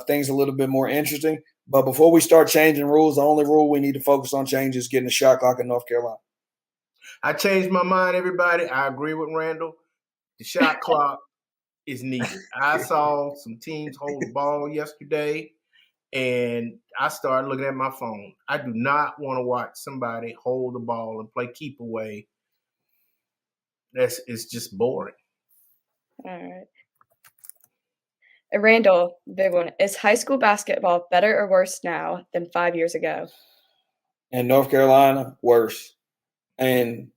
things a little bit more interesting. But before we start changing rules, the only rule we need to focus on changing is getting the shot clock in North Carolina. I changed my mind, everybody. I agree with Randall. The shot clock is needed. I saw some teams hold the ball yesterday, and I started looking at my phone. I do not want to watch somebody hold the ball and play keep away. It's just boring. All right. Randall, big one. Is high school basketball better or worse now than 5 years ago? and North Carolina worse. And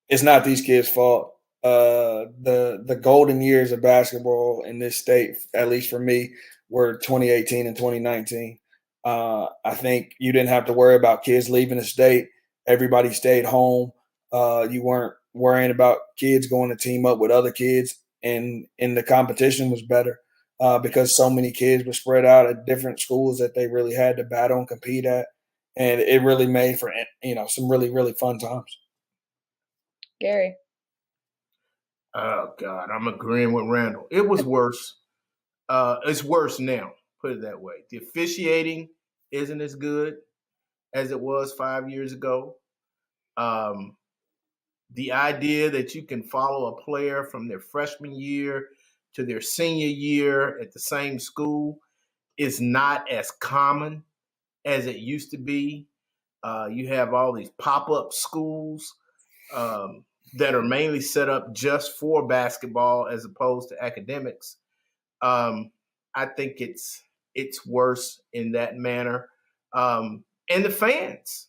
it's not these kids' fault. The golden years of basketball in this state, at least for me, were 2018 and 2019. I think you didn't have to worry about kids leaving the state. Everybody stayed home. You weren't worrying about kids going to team up with other kids, and the competition was better because so many kids were spread out at different schools that they really had to battle and compete at, and it really made for some really really fun times. Gary. Oh God, I'm agreeing with Randall. It was worse. It's worse now. Put it that way. The officiating isn't as good as it was 5 years ago. The idea that you can follow a player from their freshman year to their senior year at the same school is not as common as it used to be. You have all these pop-up schools that are mainly set up just for basketball as opposed to academics. I think it's worse in that manner. And the fans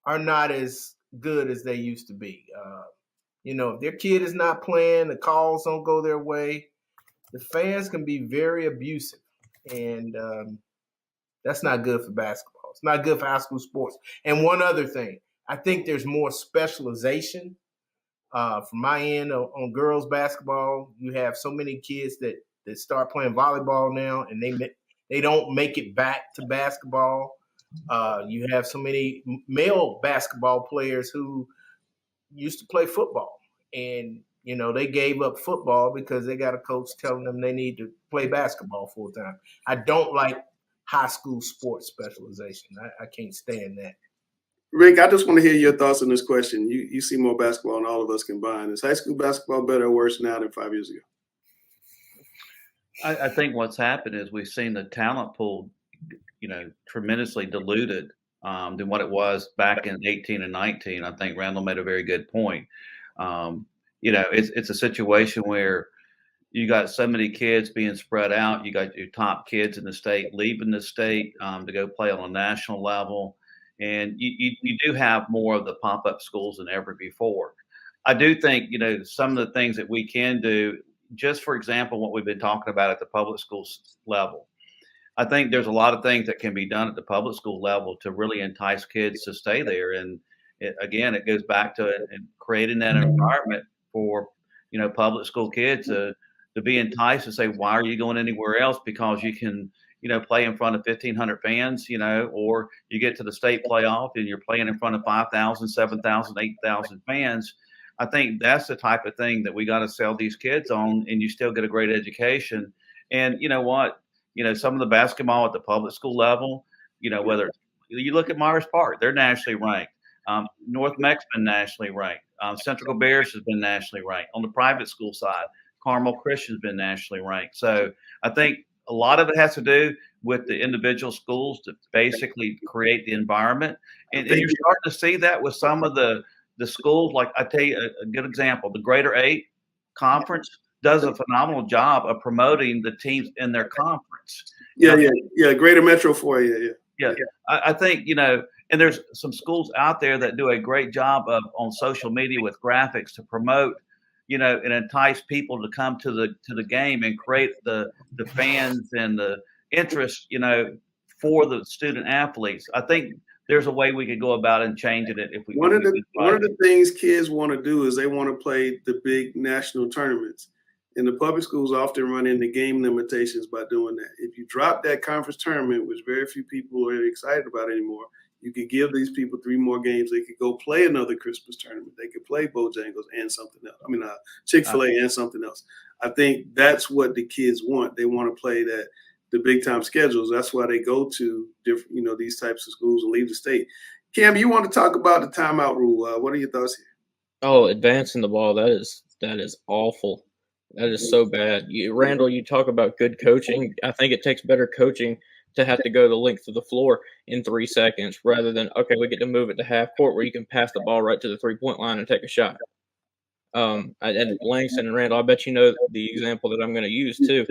are not as good as they used to be. If their kid is not playing, the calls don't go their way, the fans can be very abusive. And that's not good for basketball. It's not good for high school sports. And one other thing, I think there's more specialization. From my end on girls basketball, you have so many kids that start playing volleyball now, and they don't make it back to basketball. You have so many male basketball players who used to play football, and they gave up football because they got a coach telling them they need to play basketball full time. I don't like high school sports specialization. I can't stand that. Rick, I just want to hear your thoughts on this question. You see more basketball than all of us combined. Is high school basketball better or worse now than 5 years ago? I think what's happened is we've seen the talent pool, tremendously diluted than what it was back in 18 and 19. I think Randall made a very good point. It's a situation where you got so many kids being spread out. You got your top kids in the state leaving the state to go play on a national level. And you do have more of the pop-up schools than ever before. I do think, some of the things that we can do, just for example, what we've been talking about at the public schools level. I think there's a lot of things that can be done at the public school level to really entice kids to stay there. And it goes back to creating that environment for, public school kids to be enticed to say, why are you going anywhere else? Because you can, play in front of 1,500 fans, or you get to the state playoff and you're playing in front of 5,000, 7,000, 8,000 fans. I think that's the type of thing that we got to sell these kids on, and you still get a great education. And you know what? Some of the basketball at the public school level, whether you look at Myers Park, they're nationally ranked. North Meck's been nationally ranked. Central Bears has been nationally ranked. On the private school side, Carmel Christian's been nationally ranked. So I think a lot of it has to do with the individual schools to basically create the environment. And you're starting to see that with some of the schools. Like I tell you a good example, the Greater 8 Conference does a phenomenal job of promoting the teams in their conference. Yeah. Greater Metro for you. Yeah. I think, and there's some schools out there that do a great job on social media with graphics to promote, and entice people to come to the game and create the fans and the interest, for the student athletes. I think there's a way we could go about and changing it if we. One of the things kids want to do is they want to play the big national tournaments. And the public schools often run into game limitations by doing that. If you drop that conference tournament, which very few people are excited about anymore, you could give these people 3 more games. They could go play another Christmas tournament. They could play Bojangles and something else. Chick-fil-A and something else. I think that's what the kids want. They want to play the big time schedules. That's why they go to different, these types of schools and leave the state. Cam, you want to talk about the timeout rule? What are your thoughts here? Oh, advancing the ball, that is awful. That is so bad. Randall, you talk about good coaching. I think it takes better coaching to have to go the length of the floor in 3 seconds rather than, okay, we get to move it to half court where you can pass the ball right to the 3-point line and take a shot. And Langston and Randall, I bet you know the example that I'm going to use too.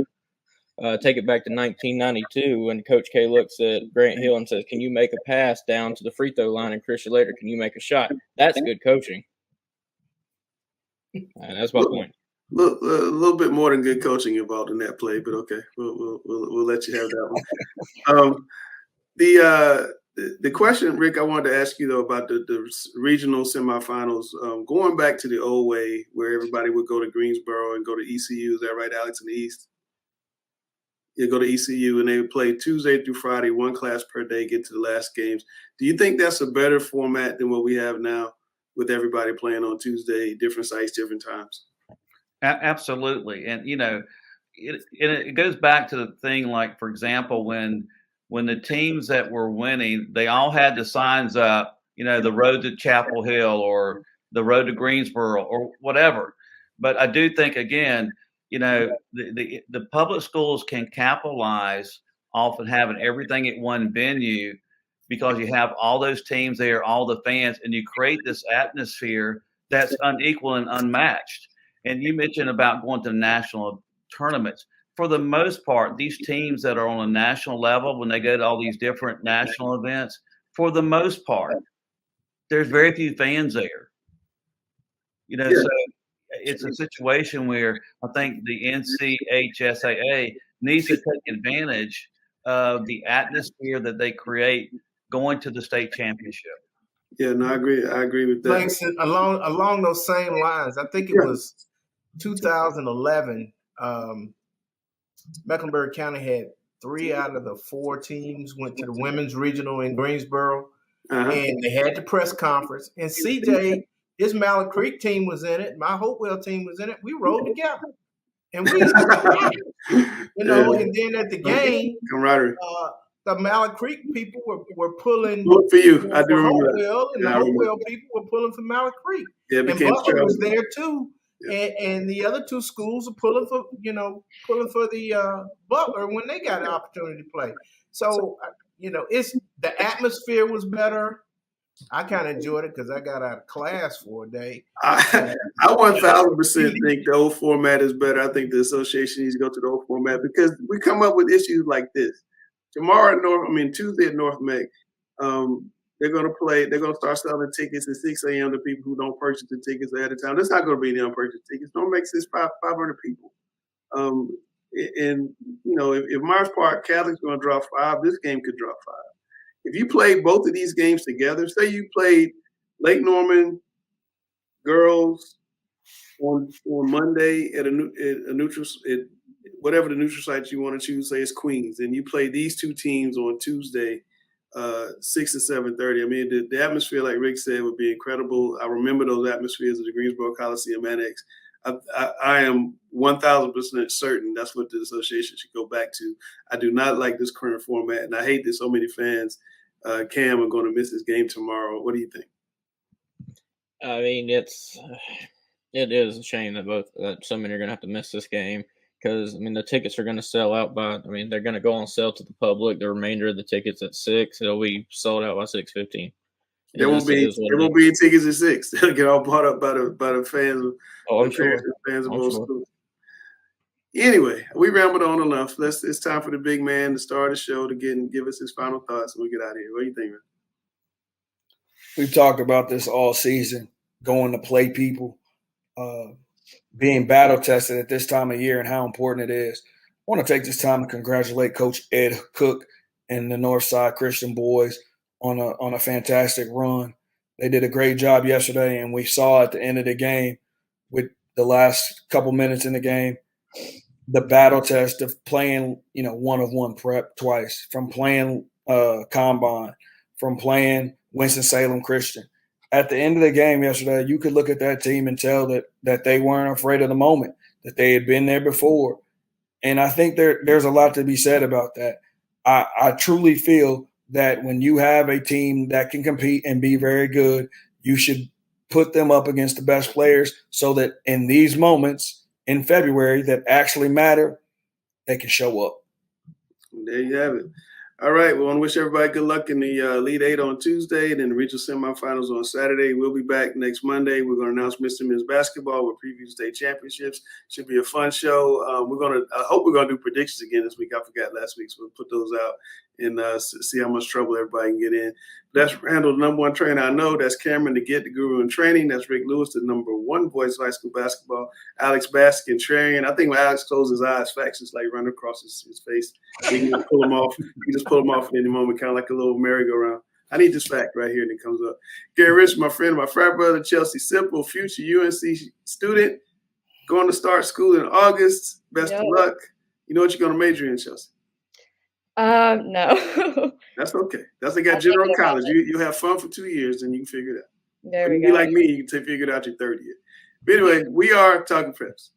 take it back to 1992 when Coach K looks at Grant Hill and says, "Can you make a pass down to the free throw line?" And Christian later, "Can you make a shot?" That's good coaching. That's my point. Look, a little bit more than good coaching involved in that play, but okay, we'll let you have that one. The question, Rick, I wanted to ask you though about the regional semifinals. Going back to the old way where everybody would go to Greensboro and go to ECU. Is that right, Alex, in the East? You go to ECU and they would play Tuesday through Friday, one class per day, get to the last games. Do you think that's a better format than what we have now with everybody playing on Tuesday, different sites, different times? Absolutely. And, it goes back to the thing, like, for example, when the teams that were winning, they all had the signs up, the road to Chapel Hill or the road to Greensboro or whatever. But I do think, again, the public schools can capitalize off of having everything at one venue because you have all those teams there, all the fans, and you create this atmosphere that's unequal and unmatched. And you mentioned about going to national tournaments. For the most part, these teams that are on a national level, when they go to all these different national events, for the most part, there's very few fans there. So it's a situation where I think the NCHSAA needs to take advantage of the atmosphere that they create going to the state championship. Yeah, no, I agree with that. Langston, along those same lines, I think it was 2011. Mecklenburg County had 3 out of the 4 teams went to the women's regional in Greensboro, and they had the press conference. And CJ, his Mallet Creek team was in it. My Hopewell team was in it. We rode together, and we, And then at the game, camaraderie. The Mallet Creek people were pulling for you. I do remember Hopewell, and the Hopewell people were pulling for Mallet Creek. Yeah, and Butler was there too. And the other 2 schools are pulling for the Butler when they got an opportunity to play. So it's the atmosphere was better. I kind of enjoyed it because I got out of class for a day. I 1000% think the old format is better. I think the association needs to go to the old format because we come up with issues like this. Tuesday at North Meck, they're going to play. They're going to start selling tickets at 6 a.m. to people who don't purchase the tickets ahead of time. There's not going to be any unpurchased tickets. Don't make this 500 people. If Mars Park Catholic's going to draw 5, this game could draw 5. If you play both of these games together, say you played Lake Norman girls on Monday at a neutral, whatever the neutral site you want to choose, say it's Queens, and you play these 2 teams on Tuesday, 6 and 7:30. I mean, the atmosphere, like Rick said, would be incredible. I remember those atmospheres of the Greensboro Coliseum Annex. I am 1,000% certain that's what the association should go back to. I do not like this current format, and I hate that so many fans, Cam, are going to miss this game tomorrow. What do you think? I mean, it is a shame that so many are going to have to miss this game because the tickets are going to sell out they're going to go on sale to the public. The remainder of the tickets at 6, it'll be sold out by 6:15. There won't be tickets at 6. They'll get all bought up by the fans. I'm sure. Fans of both schools. Anyway, we rambled on enough. It's time for the big man to start the show to give us his final thoughts and we get out of here. What do you think, man? We've talked about this all season, going to play people, being battle tested at this time of year and how important it is. I want to take this time to congratulate Coach Ed Cook and the Northside Christian boys on a fantastic run. They did a great job yesterday, and we saw at the end of the game with the last couple minutes in the game, the battle test of playing, one-of-one prep twice, from playing Combine, from playing Winston-Salem Christian. At the end of the game yesterday, you could look at that team and tell that they weren't afraid of the moment, that they had been there before. And I think there's a lot to be said about that. I truly feel that when you have a team that can compete and be very good, you should put them up against the best players so that in these moments in February that actually matter, they can show up. There you have it. All right. We want to wish everybody good luck in the Elite Eight on Tuesday, and then the regional semifinals on Saturday. We'll be back next Monday. We're going to announce Mr. and Ms. Basketball with preview state championships. Should be a fun show. I hope we're going to do predictions again this week. I forgot last week, so we'll put those out and see how much trouble everybody can get in. That's Randall, the number one trainer I know. That's Cameron, the guru in training. That's Rick Lewis, the number one voice of high school basketball. Alex Baskin, contrarian. I think when Alex closes his eyes, facts just like run across his face. He can just pull them off. He just pull them off at any moment, kind of like a little merry-go-round. I need this fact right here, and it comes up. Gary Rich, my friend, my frat brother, Chelsea Simple, future UNC student, going to start school in August. Best of luck. You know what you're going to major in, Chelsea? No. That's okay. That's like at General College. You have fun for 2 years, and you can figure it out. There we you go. be like me, you can figure it out your third year. But anyway, we are Talking Preps.